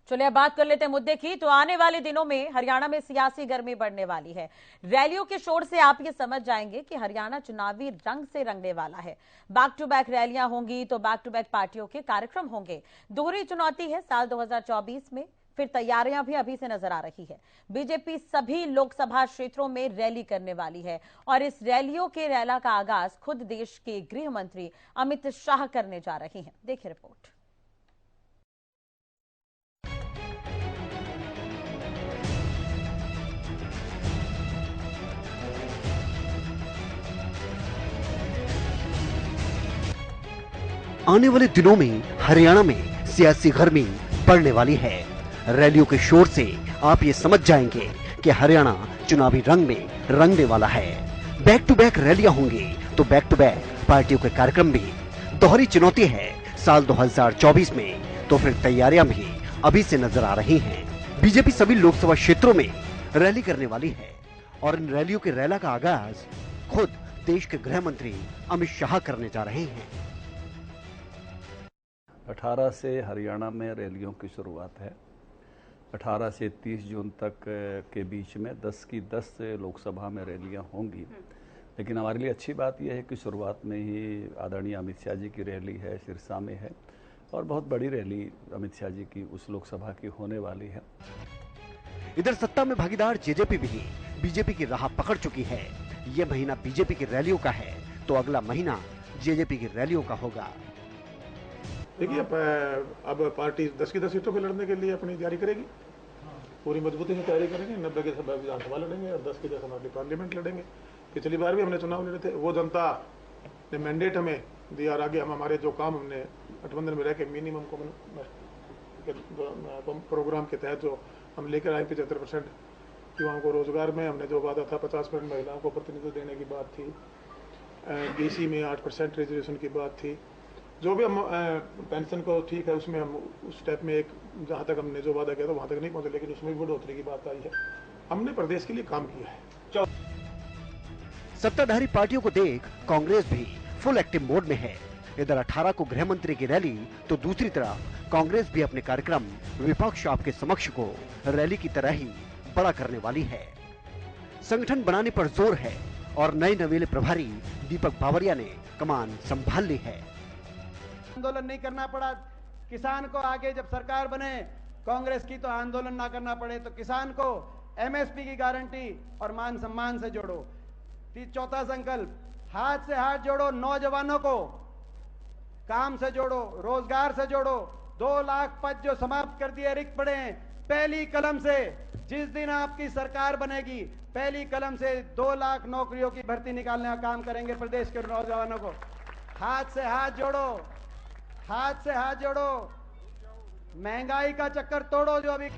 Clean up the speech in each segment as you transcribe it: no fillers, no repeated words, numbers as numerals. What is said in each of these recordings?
चलिए अब बात कर लेते हैं मुद्दे की। तो आने वाले दिनों में हरियाणा में सियासी गर्मी बढ़ने वाली है। रैलियों के शोर से आप ये समझ जाएंगे कि हरियाणा चुनावी रंग से रंगने वाला है। बैक टू बैक रैलियां होंगी तो बैक टू बैक पार्टियों के कार्यक्रम होंगे। दोहरी चुनौती है साल 2024 में। फिर तैयारियां भी अभी से नजर आ रही है। बीजेपी सभी लोकसभा क्षेत्रों में रैली करने वाली है और इस रैलियों के रैला का आगाज खुद देश के गृह मंत्री अमित शाह करने जा रही हैं। देखिए रिपोर्ट। आने वाले दिनों में हरियाणा में सियासी गर्मी बढ़ने वाली है। रैलियों के शोर से आप ये समझ जाएंगे कि हरियाणा चुनावी रंग में रंगने वाला है। बैक टू बैक रैलियां होंगी तो बैक टू बैक पार्टियों के कार्यक्रम भी। दोहरी चुनौती है साल 2024 में, तो फिर तैयारियां भी अभी से नजर आ रही हैं। बीजेपी सभी लोकसभा क्षेत्रों में रैली करने वाली है और इन रैलियों के रैला का आगाज खुद देश के गृह मंत्री अमित शाह करने जा रहे हैं। 18 से हरियाणा में रैलियों की शुरुआत है। 18 से 30 जून तक के बीच में 10 की 10 लोकसभा में रैलियां होंगी। लेकिन हमारे लिए अच्छी बात यह है कि शुरुआत में ही आदरणीय अमित शाह जी की रैली है, सिरसा में है और बहुत बड़ी रैली अमित शाह जी की उस लोकसभा की होने वाली है। इधर सत्ता में भागीदार जेजेपी भी बीजेपी की राह पकड़ चुकी है। ये महीना बीजेपी की रैलियों का है तो अगला महीना जेजेपी की रैलियों का होगा। देखिए अब पार्टी 10 की 10 सीटों पे लड़ने के लिए अपनी तैयारी करेगी, पूरी मजबूती से तैयारी करेंगे। 90 के सब विधानसभा लड़ेंगे और 10 के 10 हमारी पार्लियामेंट लड़ेंगे। पिछली बार भी हमने चुनाव लड़े थे, वो जनता ने मैंडेट हमें दिया और आगे हम हमारे जो काम हमने गठबंधन में रह के मिनिमम प्रोग्राम के तहत जो हम लेकर आए 75% युवाओं को रोजगार में हमने जो वादा था, 50% महिलाओं को प्रतिनिधित्व देने की बात थी, बीसी में 8% रिजर्वेशन की बात थी, जो भी हम पेंशन को ठीक है उसमें हम उस स्टेप में एक जहाँ तक हमने जो वादा किया था वहाँ तक नहीं पहुँचे, लेकिन उसमें भी बढ़ोतरी की बात आई है। हमने प्रदेश के लिए काम किया है। सत्ताधारी पार्टियों को देख कांग्रेस भी फुल एक्टिव मोड में है। इधर 18 को गृह मंत्री की रैली तो दूसरी तरफ कांग्रेस भी अपने कार्यक्रम विपक्ष आपके समक्ष को रैली की तरह ही बड़ा करने वाली है। संगठन बनाने पर जोर है और नए नवेले प्रभारी दीपक बावरिया ने कमान संभाल ली है। आंदोलन नहीं करना पड़ा किसान को, आगे जब सरकार बने कांग्रेस की तो आंदोलन ना करना पड़े, तो किसान को एमएसपी की गारंटी और मान सम्मान से जोड़ो। चौथा संकल्प, हाथ से हाथ जोड़ो, नौजवानों को काम से जोड़ो, रोजगार से जोड़ो। 2 लाख पद जो समाप्त कर दिए रिक्त पड़े हैं, पहली कलम से जिस दिन आपकी सरकार बनेगी पहली कलम से 2 लाख नौकरियों की भर्ती निकालने का काम करेंगे प्रदेश के नौजवानों को। हाथ से हाथ जोड़ो, हाथ से हाथ जोड़ो, महंगाई का चक्कर तोड़ो। जो अभी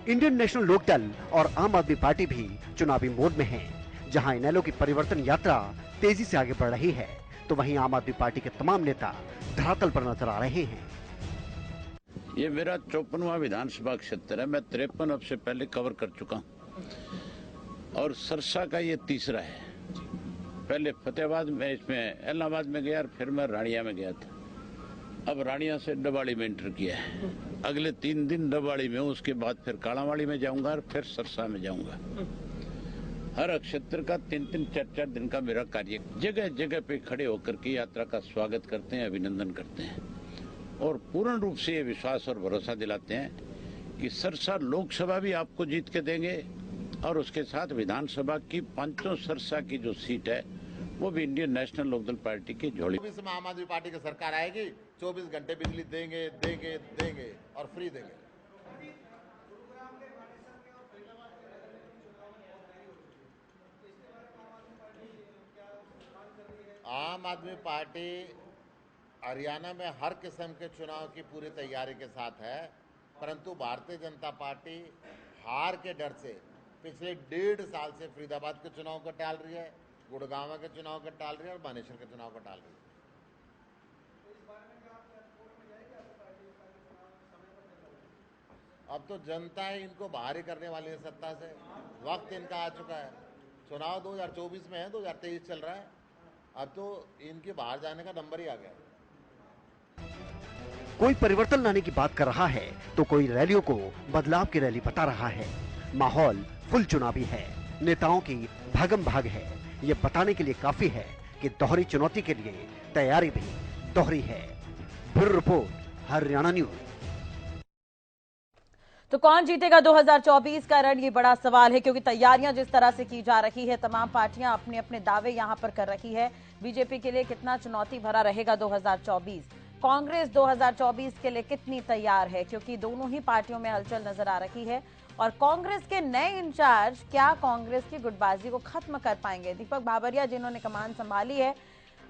इंडियन नेशनल लोकदल और आम आदमी पार्टी भी चुनावी मोड में हैं। जहां इनेलो की परिवर्तन यात्रा तेजी से आगे बढ़ रही है तो वहीं आम आदमी पार्टी के तमाम नेता धरातल पर नजर आ रहे हैं। ये मेरा 54वां विधानसभा क्षेत्र है। मैं 53 अब से पहले कवर कर चुका हूं और सरसा का ये तीसरा है। पहले फतेहाबाद में, इसमें इलाहाबाद में गया और फिर मैं रानिया में गया था। अब रानिया से डबाड़ी में एंटर किया है। अगले 3 दिन डबाड़ी में, उसके बाद फिर कालावाड़ी में जाऊंगा और फिर सरसा में जाऊंगा। हर क्षेत्र का 3-3, 4-4 दिन का मेरा कार्य। जगह जगह पे खड़े होकर के यात्रा का स्वागत करते हैं, अभिनंदन करते हैं और पूर्ण रूप से ये विश्वास और भरोसा दिलाते हैं कि सरसा लोकसभा भी आपको जीत के देंगे और उसके साथ विधानसभा की 5 सरसा की जो सीट है वो भी इंडियन नेशनल लोकदल पार्टी की झोली। 24 में आम आदमी पार्टी की सरकार आएगी, 24 घंटे बिजली देंगे देंगे देंगे और फ्री देंगे। आम आदमी पार्टी हरियाणा में हर किस्म के चुनाव की पूरी तैयारी के साथ है, परंतु भारतीय जनता पार्टी हार के डर से पिछले 1.5 साल से फरीदाबाद के चुनाव को टाल रही है, गुड़गांव के चुनाव को टाल रही है और बानेश्वर के चुनाव को टाल रही है। अब तो जनता ही इनको बाहर ही करने वाली है सत्ता से। वक्त इनका आ चुका है। चुनाव 2024 में है, 2023 चल रहा है। अब तो इनके बाहर जाने का नंबर ही आ गया। कोई परिवर्तन लाने की बात कर रहा है तो कोई रैलियों को बदलाव की रैली बता रहा है। माहौल फुल चुनावी है, नेताओं की भागम भाग है। ये बताने के लिए काफी है कि दोहरी चुनौती के लिए तैयारी भी दोहरी है। Bureau report, Haryana news. तो कौन जीतेगा 2024 का रण, ये बड़ा सवाल है, क्योंकि तैयारियां जिस तरह से की जा रही है, तमाम पार्टियां अपने अपने दावे यहां पर कर रही है। बीजेपी के लिए कितना चुनौती भरा रहेगा 2024, कांग्रेस 2024 के लिए कितनी तैयार है, क्योंकि दोनों ही पार्टियों में हलचल नजर आ रही है। और कांग्रेस के नए इंचार्ज क्या कांग्रेस की गुटबाजी को खत्म कर पाएंगे? दीपक बाबरिया जिन्होंने कमान संभाली है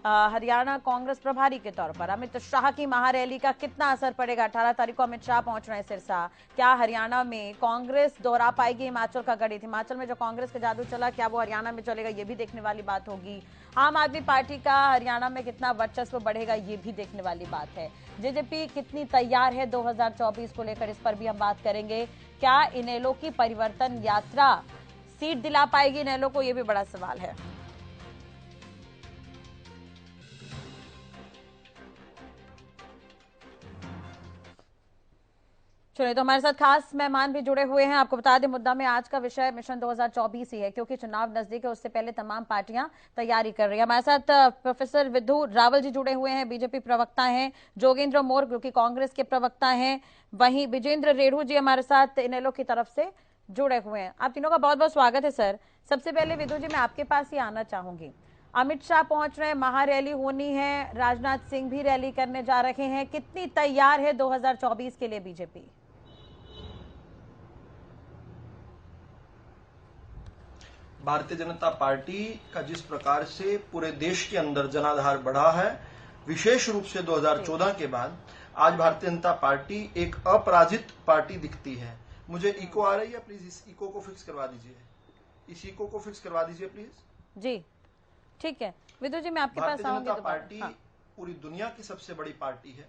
हरियाणा कांग्रेस प्रभारी के तौर पर, अमित शाह की महारैली का कितना असर पड़ेगा? 18 तारीख को अमित शाह पहुंच रहे हैं सिरसा। क्या हरियाणा में कांग्रेस दोहरा पाएगी हिमाचल का गणित? हिमाचल में जो कांग्रेस का जादू चला, क्या वो हरियाणा में चलेगा? ये भी देखने वाली बात होगी। आम आदमी पार्टी का हरियाणा में कितना वर्चस्व बढ़ेगा, ये भी देखने वाली बात है। जेजेपी कितनी तैयार है 2024 को लेकर, इस पर भी हम बात करेंगे। क्या इनेलो की परिवर्तन यात्रा सीट दिला पाएगी इनेलो को? ये भी बड़ा सवाल है। चलिए, तो हमारे साथ खास मेहमान भी जुड़े हुए हैं। आपको बता दें, मुद्दा में आज का विषय मिशन 2024 ही है, क्योंकि चुनाव नजदीक है, उससे पहले तमाम पार्टियां तैयारी कर रही है। हमारे साथ प्रोफेसर विधु रावल जी जुड़े हुए हैं, बीजेपी प्रवक्ता हैं। जोगेंद्र मोर जो कि कांग्रेस के प्रवक्ता हैं। वहीं विजेंद्र रेणु जी हमारे साथ इनेलो की तरफ से जुड़े हुए हैं। आप तीनों का बहुत बहुत स्वागत है सर। सबसे पहले विधु जी, मैं आपके पास ही आना चाहूंगी। अमित शाह पहुंच रहे हैं, महारैली होनी है, राजनाथ सिंह भी रैली करने जा रहे हैं। कितनी तैयार है 2024 के लिए बीजेपी? भारतीय जनता पार्टी का जिस प्रकार से पूरे देश के अंदर जनाधार बढ़ा है, विशेष रूप से 2014 के बाद आज भारतीय जनता पार्टी एक अपराजित पार्टी दिखती है। मुझे इको आ रही है, प्लीज इस इको को फिक्स करवा दीजिए। इस इको को फिक्स करवा दीजिए प्लीज। जी ठीक है विदु जी, मैं आपके पास आऊंगी। भारतीय जनता पार्टी पूरी दुनिया की सबसे बड़ी पार्टी है।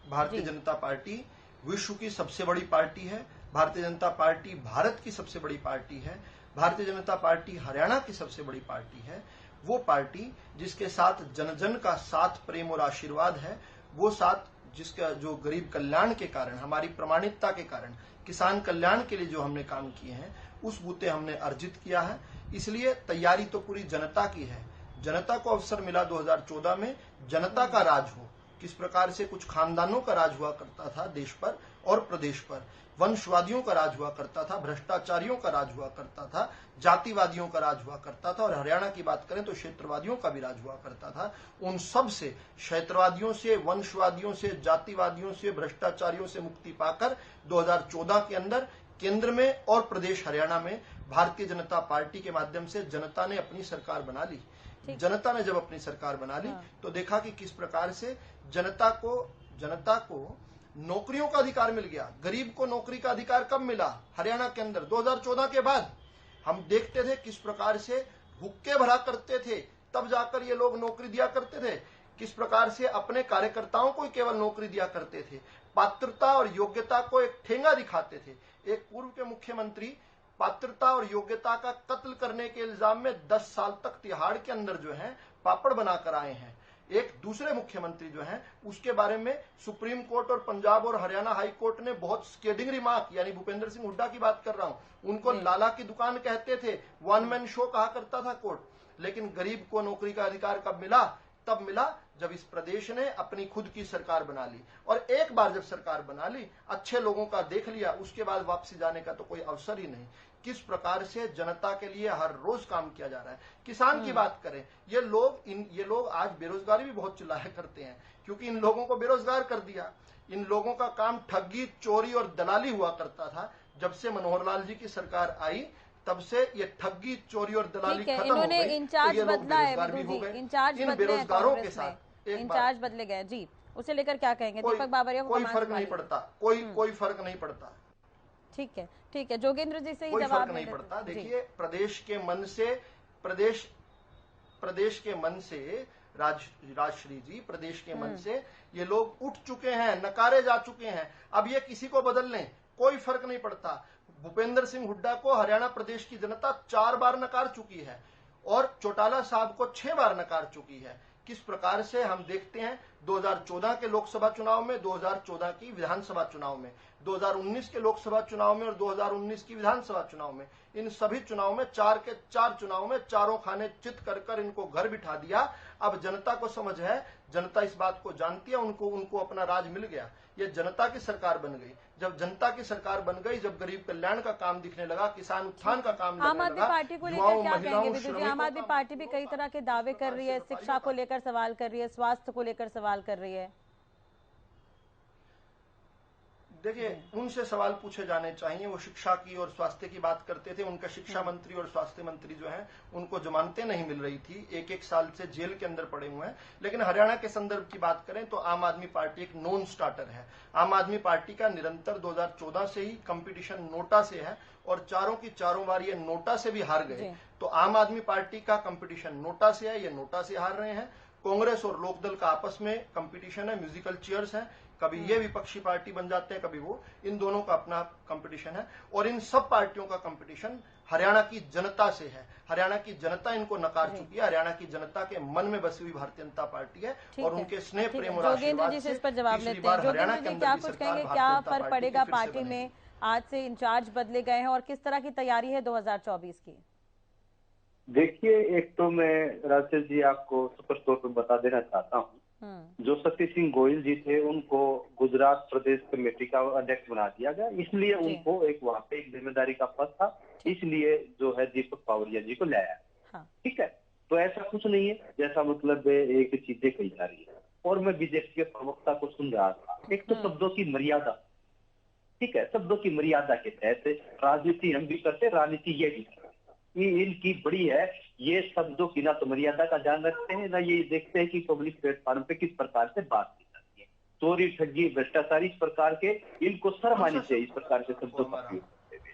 भारतीय जनता पार्टी विश्व की सबसे बड़ी पार्टी है। भारतीय जनता पार्टी भारत की सबसे बड़ी पार्टी है। भारतीय जनता पार्टी हरियाणा की सबसे बड़ी पार्टी है। वो पार्टी जिसके साथ जन जन का साथ, प्रेम और आशीर्वाद है। वो साथ जिसका जो गरीब कल्याण के कारण, हमारी प्रमाणिकता के कारण, किसान कल्याण के लिए जो हमने काम किए हैं, उस बूते हमने अर्जित किया है। इसलिए तैयारी तो पूरी जनता की है। जनता को अवसर मिला 2014 में जनता का राज हो। किस प्रकार से कुछ खानदानों का राज हुआ करता था देश पर और प्रदेश पर, वंशवादियों का राज हुआ करता था, भ्रष्टाचारियों का राज हुआ करता था, जातिवादियों का राज हुआ करता था, और हरियाणा की बात करें तो क्षेत्रवादियों का भी राज हुआ करता था। उन सब से, क्षेत्रवादियों से, वंशवादियों से, जातिवादियों से, भ्रष्टाचारियों से मुक्ति पाकर 2014 के अंदर केंद्र में और प्रदेश हरियाणा में भारतीय जनता पार्टी के माध्यम से जनता ने अपनी सरकार बना ली। जनता ने जब अपनी सरकार बना ली तो देखा कि किस प्रकार से जनता को नौकरियों का अधिकार मिल गया। गरीब को नौकरी का अधिकार कब मिला? हरियाणा के अंदर 2014 के बाद। हम देखते थे किस प्रकार से हुक्के भरा करते थे, तब जाकर ये लोग नौकरी दिया करते थे। किस प्रकार से अपने कार्यकर्ताओं को केवल नौकरी दिया करते थे, पात्रता और योग्यता को एक ठेंगा दिखाते थे। एक पूर्व के मुख्यमंत्री पात्रता और योग्यता का कत्ल करने के इल्जाम में 10 साल तक तिहाड़ के अंदर जो है पापड़ बनाकर आए हैं। एक दूसरे मुख्यमंत्री जो हैं उसके बारे में सुप्रीम कोर्ट और पंजाब और हरियाणा हाई कोर्ट ने बहुत स्केडिंग रिमार्क, यानी भूपेंद्र सिंह हुड्डा की बात कर रहा हूं, उनको लाला की दुकान कहते थे, वन मैन शो कहा करता था कोर्ट। लेकिन गरीब को नौकरी का अधिकार कब मिला? तब मिला जब इस प्रदेश ने अपनी खुद की सरकार बना ली। और एक बार जब सरकार बना ली, अच्छे लोगों का देख लिया, उसके बाद वापसी जाने का तो कोई अवसर ही नहीं। किस प्रकार से जनता के लिए हर रोज काम किया जा रहा है। किसान की बात करें, ये लोग आज बेरोजगारी भी बहुत चिल्लाया करते हैं, क्योंकि इन लोगों को बेरोजगार कर दिया। इन लोगों का काम ठगी, चोरी और दलाली हुआ करता था। जब से मनोहर लाल जी की सरकार आई, तब से ये ठगी, चोरी और दलाली खत्म हो गई। इंचार्ज बदला है, इंचार्ज बेरोजगारों के साथ इंचार्ज बदले गए जी, उसे लेकर क्या कहेंगे दीपक बाबरिया? कोई फर्क नहीं पड़ता, कोई फर्क नहीं पड़ता। ठीक है जोगेंद्र जी से ही कोई फर्क नहीं पड़ता। देखिए, प्रदेश के मन से राजश्री जी, प्रदेश के मन से ये लोग उठ चुके हैं, नकारे जा चुके हैं। अब ये किसी को बदल लें, कोई फर्क नहीं पड़ता। भूपेंद्र सिंह हुड्डा को हरियाणा प्रदेश की जनता 4 बार नकार चुकी है और चौटाला साहब को 6 बार नकार चुकी है। किस प्रकार से हम देखते हैं 2014 के लोकसभा चुनाव में, 2014 की विधानसभा चुनाव में, 2019 के लोकसभा चुनाव में और 2019 की विधानसभा चुनाव में, इन सभी चुनाव में 4 के 4 चुनाव में चारों खाने चित कर इनको घर बिठा दिया। अब जनता को समझ है, जनता इस बात को जानती है, उनको अपना राज मिल गया। ये जनता की सरकार बन गई। जब जनता की सरकार बन गई, जब गरीब कल्याण का काम दिखने लगा, किसान उत्थान का काम आम आदमी पार्टी को लेकर क्या कहेंगे विदुर जी? आम आदमी पार्टी भी कई तरह के दावे कर रही है, शिक्षा को लेकर सवाल कर रही है, स्वास्थ्य को लेकर सवाल कर रही है। देखिए, उनसे सवाल पूछे जाने चाहिए। वो शिक्षा की और स्वास्थ्य की बात करते थे। उनका शिक्षा मंत्री और स्वास्थ्य मंत्री जो हैं, उनको जमानतें नहीं मिल रही थी, 1-1 साल से जेल के अंदर पड़े हुए हैं। लेकिन हरियाणा के संदर्भ की बात करें तो आम आदमी पार्टी एक नॉन स्टार्टर है। आम आदमी पार्टी का निरंतर 2014 से ही कंपटीशन नोटा से है और चारों की चारों बार ये नोटा से भी हार गए। तो आम आदमी पार्टी का कंपटीशन नोटा से है, ये नोटा से हार रहे हैं। कांग्रेस और लोकदल का आपस में कंपटीशन है, म्यूजिकल चेयर्स है। कभी ये विपक्षी पार्टी बन जाते हैं, कभी वो। इन दोनों का अपना कंपटीशन है और इन सब पार्टियों का कंपटीशन हरियाणा की जनता से है। हरियाणा की जनता इनको नकार चुकी है। हरियाणा की जनता के मन में बसी हुई भारतीय जनता पार्टी है और उनके स्नेह प्रेम और जोगेंद्र जी से इस पर जवाब लेते हैं। जोगेंद्र जी, क्या कुछ कहेंगे, क्या फर्क पड़ेगा पार्टी में? आज से इंचार्ज बदले गए हैं और किस तरह की तैयारी है 2024 की? देखिए, एक तो मैं राजेश जी आपको स्पष्ट तौर पर बता देना चाहता हूँ, जो शक्ति सिंह गोयल जी थे उनको गुजरात प्रदेश कमेटी का अध्यक्ष बना दिया गया, इसलिए उनको एक वहाँ पे एक जिम्मेदारी का पद था, इसलिए जो है दीपक पावरिया जी को लाया। ठीक है, तो ऐसा कुछ नहीं है जैसा मतलब एक चीजें कही जा रही है। और मैं बीजेपी के प्रवक्ता को सुन रहा था, एक तो शब्दों की मर्यादा, ठीक है, शब्दों की मर्यादा के तहत राजनीति हम भी करते, राजनीति ये भी करते, इनकी बड़ी है। ये शब्दों की ना तो मर्यादा का ध्यान रखते हैं, ना ये देखते हैं कि पब्लिक प्लेटफॉर्म पे किस प्रकार से बात की जाती है। चोरी, ठगी, भ्रष्टाचार, इस प्रकार के इनको शर्म आनी चाहिए इस प्रकार के शब्दों का प्रयोग।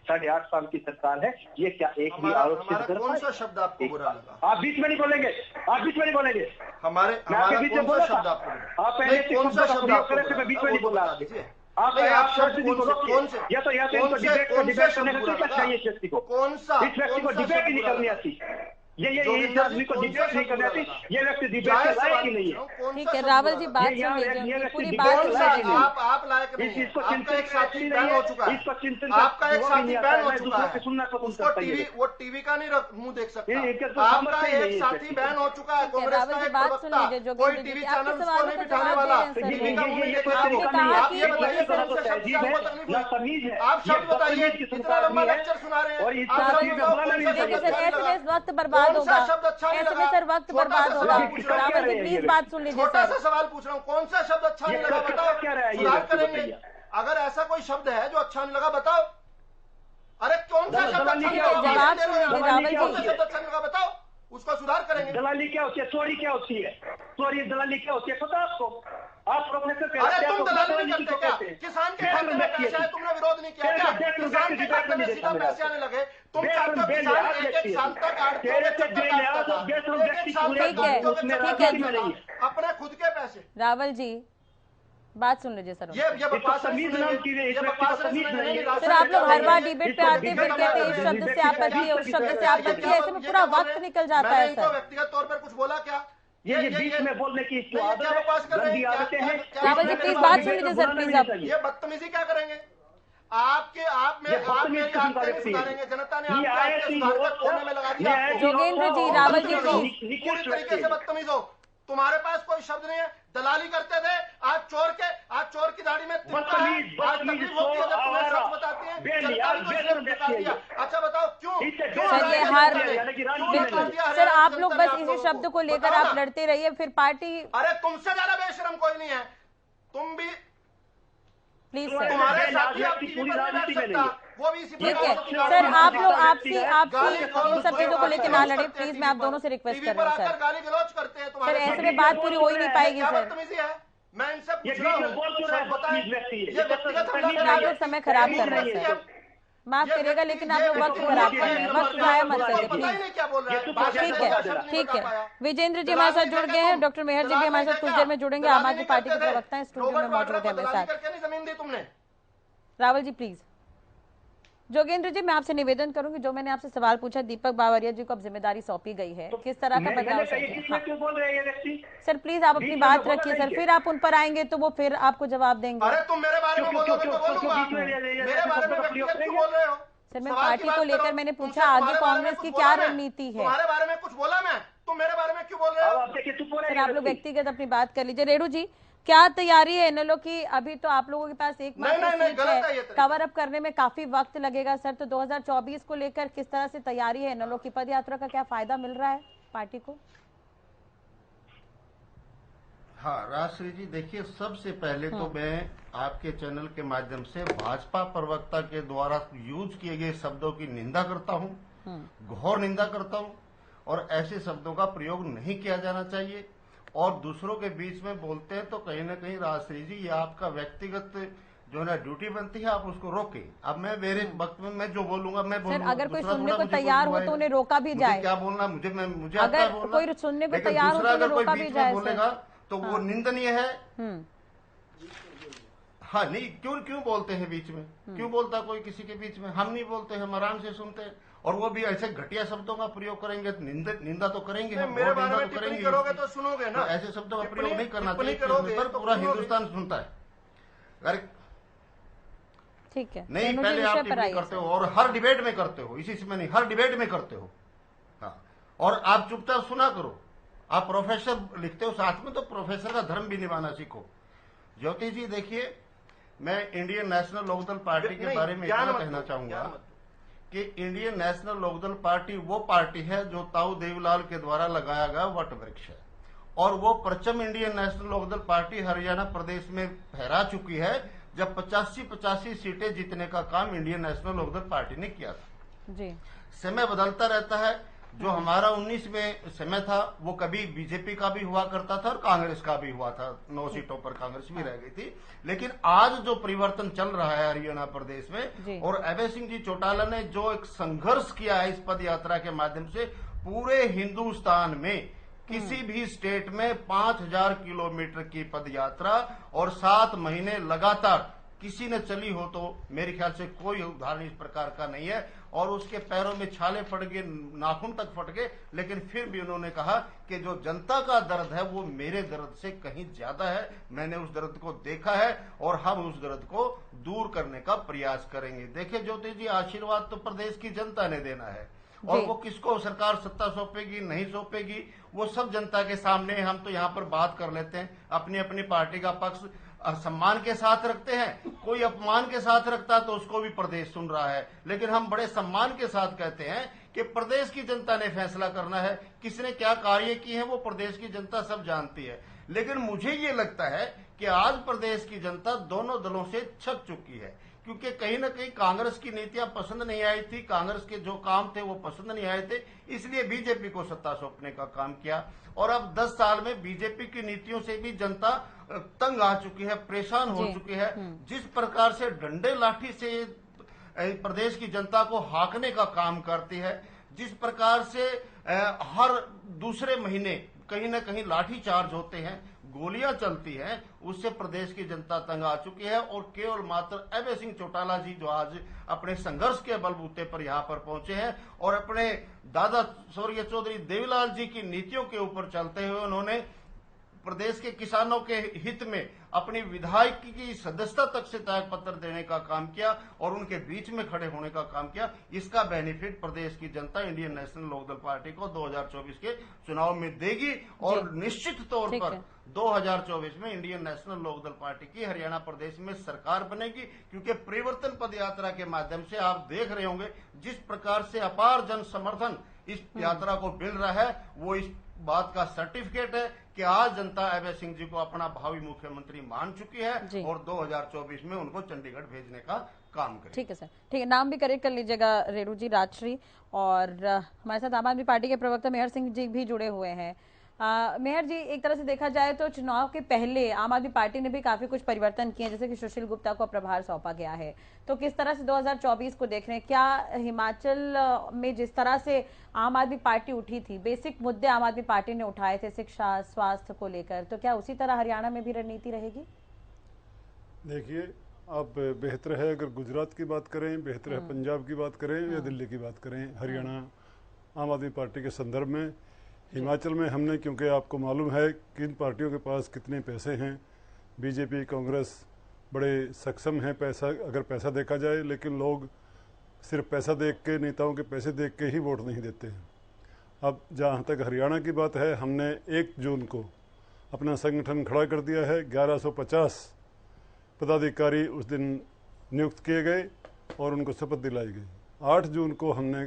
8.5 साल की सरकार है, ये क्या एक भी आरोप सिद्ध कर? कौन सा शब्द आपको बुरा लगा? आप बीच में नहीं बोलेंगे, आप बीच में नहीं बोलेंगे। हमारे बीच में बोला शब्द आपको? आप पहले कौन सा शब्द आप करे थे? मैं बीच में नहीं बोला। आप शब्द कौन से? या तो डिबेट करने का चाहिए इस व्यक्ति को, इस व्यक्ति को डिबेट ही नहीं करनी आती, ये इस आदमी को डिबेट नहीं करनी आती, ये व्यक्ति डिबेट के लायक ही नहीं है। ठीक है रावल जी, बात सुन लीजिए, पूरी बात आप लायक नहीं है। आपका एक साथी बैन हो चुका है, आपका एक साथी बैन हो चुका है, वो टीवी का नहीं मुंह देख सकता। आपका एक साथी बैन हो चुका है, कांग्रेस का एक प्रवक्ता, कोई टीवी चैनल उसको नहीं बिठाने वाला, टीवी का मुंह देख रहा। आप ये बताइए, आप शब्द बताइए, इतना लंबा लेक्चर सुना रहे हैं। वक्त बर्बाद होगा, ऐसे में सर वक्त बर्बाद होगा। रावल जी प्लीज बात सुन लीजिए। छोटा सा सवाल पूछ रहा हूँ, कौन सा शब्द अच्छा नहीं लगा बताओ, सुधार करेंगे। अगर ऐसा कोई शब्द है जो अच्छा नहीं लगा बताओ। अरे कौन सा शब्द अच्छा नहीं लगा? जवाब सुन लीजिए रावल जी। कौन सा शब्द अच्छा नहीं लगा बताओ, उसका सुधार करेंगे। दलाली क्या होती है? चोरी क्या होती है? चोरी दलाली क्या होती है पता आपको? आप प्रोफेसर अरे तुम दलाली नहीं करते क्या? किसान के खाते में पैसे आए, तुमने विरोध नहीं किया क्या? किसान के खाते में सीधा पैसे आने लगे, तुम चाहते हो किसान 1-1 साल तक अपने खुद के पैसे। रावल जी बात सुन लीजिए सर। ये बकवास सर, आप लोग हर बार डिबेट पे आते हैं, फिर कहते हैं इस शब्द से आपत्ति है, उस शब्द से आपत्ति है, ऐसे में पूरा वक्त निकल जाता है सर। व्यक्तिगत तौर पर कुछ बोला क्या? ये बीच में बोलने की आदतें हैं। रावल जी प्लीज बात सुन लीजिए सर, प्लीज। आप ये बदतमीजी क्या करेंगे? आप सुधारेंगे, जनता ने आपको कोने में लगा दिया। जोगेंद्र जी, रावल जी पूरी तरीके से बदतमीज हो। तुम्हारे पास कोई शब्द नहीं है। दलाली करते थे, आज चोर की दाढ़ी में तकलीफ होती है जब तुम्हें सच बताती है। जनता ने तो सिर्फ बता दिया। अच्छा बताओ क्यों? सर ये हार सर, आप लोग बस इसी शब्द को लेकर आप लड़ते रहिए, फिर पार्टी। अरे तुमसे ज्यादा बेशरम कोई नहीं है, तुम भी प्लीज सर। तुम्हारे साथी आपकी पूरी राजनीति में नहीं है, वो भी इसी ठीक है सर। आप लोग आपसी इन सब चीजों को लेकर ना लड़े प्लीज, मैं आप दोनों से रिक्वेस्ट कर रहा हूँ सर। गाली गलौज करते हैं सर, ऐसे में बात पूरी हो ही नहीं पाएगी सर। मैं इनसे पूछ रहा हूँ, ये व्यक्तिगत आप लोग समय खराब कर रहे हैं सर, माफ करिएगा, लेकिन आप लोग वक्त खराब कर रहे हैं, वक्त जाया मत करिए प्लीज। ठीक है विजेंद्र जी हमारे साथ जुड़ गए हैं, डॉक्टर मेहर जी भी हमारे साथ कुछ देर में जुड़ेंगे, आम आदमी पार्टी के प्रवक्ता स्टूडियो में मौजूद है हमेरे साथ। रावल जी प्लीज। जोगेंद्र जी, मैं आपसे निवेदन करूंगी, जो मैंने आपसे सवाल पूछा, दीपक बावरिया जी को अब जिम्मेदारी सौंपी गई है, किस तरह का बदलाव क्यों बोल रहे हैं ये व्यक्ति? सर प्लीज आप अपनी बात रखिए सर, फिर आप उन पर आएंगे तो वो फिर आपको जवाब देंगे। अरे तुम मेरे बारे में बोलोगे तो बोलूंगा, मेरे बारे में व्यक्तिगत क्यों बोल रहे हो? सर मैं पार्टी को लेकर मैंने पूछा आगे कांग्रेस की क्या रणनीति है। तुम्हारे बारे में कुछ बोला मैं? तुम मेरे बारे में क्यों बोल रहे हो? सर आप लोग व्यक्तिगत अपनी बात कर लीजिए। रेणु जी, क्या तैयारी है इनेलो की? अभी तो आप लोगों के पास एक सीट है, कवर अप करने में काफी वक्त लगेगा सर, तो 2024 को लेकर किस तरह से तैयारी है इनेलो की? पद यात्रा का क्या फायदा मिल रहा है पार्टी को? हाँ राजश्री जी, देखिए सबसे पहले तो मैं आपके चैनल के माध्यम से भाजपा प्रवक्ता के द्वारा यूज किए गए शब्दों की निंदा करता हूँ, घोर निंदा करता हूँ, और ऐसे शब्दों का प्रयोग नहीं किया जाना चाहिए। और दूसरों के बीच में बोलते हैं तो कहीं ना कहीं राजश्री जी, ये आपका व्यक्तिगत जो है ना ड्यूटी बनती है, आप उसको रोके। अब मैं मेरे वक्त में मैं जो बोलूंगा मैं बोलूंगा। अगर कोई सुनने को तैयार हो तो उन्हें रोका भी जाए। क्या बोलना मुझे अगर कोई सुनने को तैयार हो तो उन्हें रोका भी जाए बोलेगा तो वो निंदनीय है। हाँ नहीं, क्यों बोलते हैं बीच में? क्यों बोलता कोई किसी के बीच में? हम नहीं बोलते, हम आराम से सुनते हैं। और वो भी ऐसे घटिया शब्दों का प्रयोग करेंगे तो निंदा तो करेंगे हम, मेरे बारे में टिप्पणी करोगे तो सुनोगे ना। तो ऐसे शब्दों का प्रयोग नहीं करना चाहिए, पर पूरा हिंदुस्तान सुनता है। ठीक है, नहीं पहले आप टिप्पणी करते हो और हर डिबेट में करते हो, इसी में नहीं हर डिबेट में करते हो। हाँ, और आप चुपचाप सुना करो। आप प्रोफेसर लिखते हो साथ में, तो प्रोफेसर का धर्म भी निभाना सीखो। ज्योति जी देखिए, मैं इंडियन नेशनल लोकदल पार्टी के बारे में इतना कहना चाहूंगा कि इंडियन नेशनल लोकदल पार्टी वो पार्टी है जो ताऊ देवीलाल के द्वारा लगाया गया वट वृक्ष है, और वो परचम इंडियन नेशनल लोकदल पार्टी हरियाणा प्रदेश में फहरा चुकी है, जब 85 सीटें जीतने का काम इंडियन नेशनल लोकदल पार्टी ने किया था। जी। समय बदलता रहता है। जो हमारा 19 में समय था वो कभी बीजेपी का भी हुआ करता था और कांग्रेस का भी हुआ था, 9 सीटों पर कांग्रेस भी रह गई थी। लेकिन आज जो परिवर्तन चल रहा है हरियाणा प्रदेश में, और अभय सिंह जी चौटाला ने जो एक संघर्ष किया है इस पद यात्रा के माध्यम से, पूरे हिंदुस्तान में किसी भी स्टेट में 5000 किलोमीटर की पद यात्रा और 7 महीने लगातार किसी ने चली हो तो मेरे ख्याल से कोई उदाहरण इस प्रकार का नहीं है। और उसके पैरों में छाले फट गए, नाखून तक फट गए, लेकिन फिर भी उन्होंने कहा कि जो जनता का दर्द है वो मेरे दर्द से कहीं ज्यादा है, मैंने उस दर्द को देखा है और हम उस दर्द को दूर करने का प्रयास करेंगे। देखिए ज्योति जी, आशीर्वाद तो प्रदेश की जनता ने देना है, और वो किसको सरकार सत्ता सौंपेगी नहीं सौंपेगी वो सब जनता के सामने। हम तो यहाँ पर बात कर लेते हैं, अपनी अपनी पार्टी का पक्ष सम्मान के साथ रखते हैं, कोई अपमान के साथ रखता तो उसको भी प्रदेश सुन रहा है, लेकिन हम बड़े सम्मान के साथ कहते हैं कि प्रदेश की जनता ने फैसला करना है। किसने क्या कार्य किए हैं वो प्रदेश की जनता सब जानती है। लेकिन मुझे ये लगता है कि आज प्रदेश की जनता दोनों दलों से छक चुकी है, क्योंकि कहीं ना कहीं कांग्रेस की नीतियां पसंद नहीं आई थी, कांग्रेस के जो काम थे वो पसंद नहीं आए थे, इसलिए बीजेपी को सत्ता सौंपने का काम किया। और अब 10 साल में बीजेपी की नीतियों से भी जनता तंग आ चुकी है, परेशान हो चुकी है। जिस प्रकार से डंडे लाठी से प्रदेश की जनता को हाकने का काम करती है, जिस प्रकार से हर दूसरे महीने कहीं ना कहीं लाठी चार्ज होते हैं, गोलियां चलती हैं, उससे प्रदेश की जनता तंग आ चुकी है। और केवल मात्र अभय सिंह चौटाला जी जो आज अपने संघर्ष के बलबूते पर यहाँ पर पहुंचे हैं और अपने दादा स्वर्गीय चौधरी देवीलाल जी की नीतियों के ऊपर चलते हुए उन्होंने प्रदेश के किसानों के हित में अपनी विधायक की सदस्यता तक से त्याग पत्र देने का काम किया और उनके बीच में खड़े होने का काम किया। इसका बेनिफिट प्रदेश की जनता इंडियन नेशनल लोकदल पार्टी को 2024 के चुनाव में देगी, और निश्चित तौर पर 2024 में इंडियन नेशनल लोकदल पार्टी की हरियाणा प्रदेश में सरकार बनेगी, क्योंकि परिवर्तन पद यात्रा के माध्यम से आप देख रहे होंगे जिस प्रकार से अपार जन समर्थन इस यात्रा को मिल रहा है, वो इस बात का सर्टिफिकेट है कि आज जनता अभय सिंह जी को अपना भावी मुख्यमंत्री मान चुकी है और 2024 में उनको चंडीगढ़ भेजने का काम करेगी। ठीक है सर, ठीक है, नाम भी करेक्ट कर लीजिएगा रेणु जी, राजश्री। और हमारे साथ आम आदमी पार्टी के प्रवक्ता मेहर सिंह जी भी जुड़े हुए हैं। मेहर जी, एक तरह से देखा जाए तो चुनाव के पहले आम आदमी पार्टी ने भी काफी कुछ परिवर्तन किए, जैसे कि सुशील गुप्ता को प्रभार सौंपा गया है, तो किस तरह से 2024 को देख रहे हैं? क्या हिमाचल में जिस तरह से आम आदमी पार्टी उठी थी, बेसिक मुद्दे आम आदमी पार्टी ने उठाए थे शिक्षा स्वास्थ्य को लेकर, तो क्या उसी तरह हरियाणा में भी रणनीति रहेगी? देखिए, आप बेहतर है अगर गुजरात की बात करें, बेहतर है पंजाब की बात करें या दिल्ली की बात करें, हरियाणा आम आदमी पार्टी के संदर्भ में। हिमाचल में हमने, क्योंकि आपको मालूम है किन पार्टियों के पास कितने पैसे हैं, बीजेपी कांग्रेस बड़े सक्षम हैं पैसा, अगर पैसा देखा जाए, लेकिन लोग सिर्फ पैसा देख के, नेताओं के पैसे देख के ही वोट नहीं देते हैं। अब जहाँ तक हरियाणा की बात है, हमने 1 जून को अपना संगठन खड़ा कर दिया है। 1150 पदाधिकारी उस दिन नियुक्त किए गए और उनको शपथ दिलाई गई। 8 जून को हमने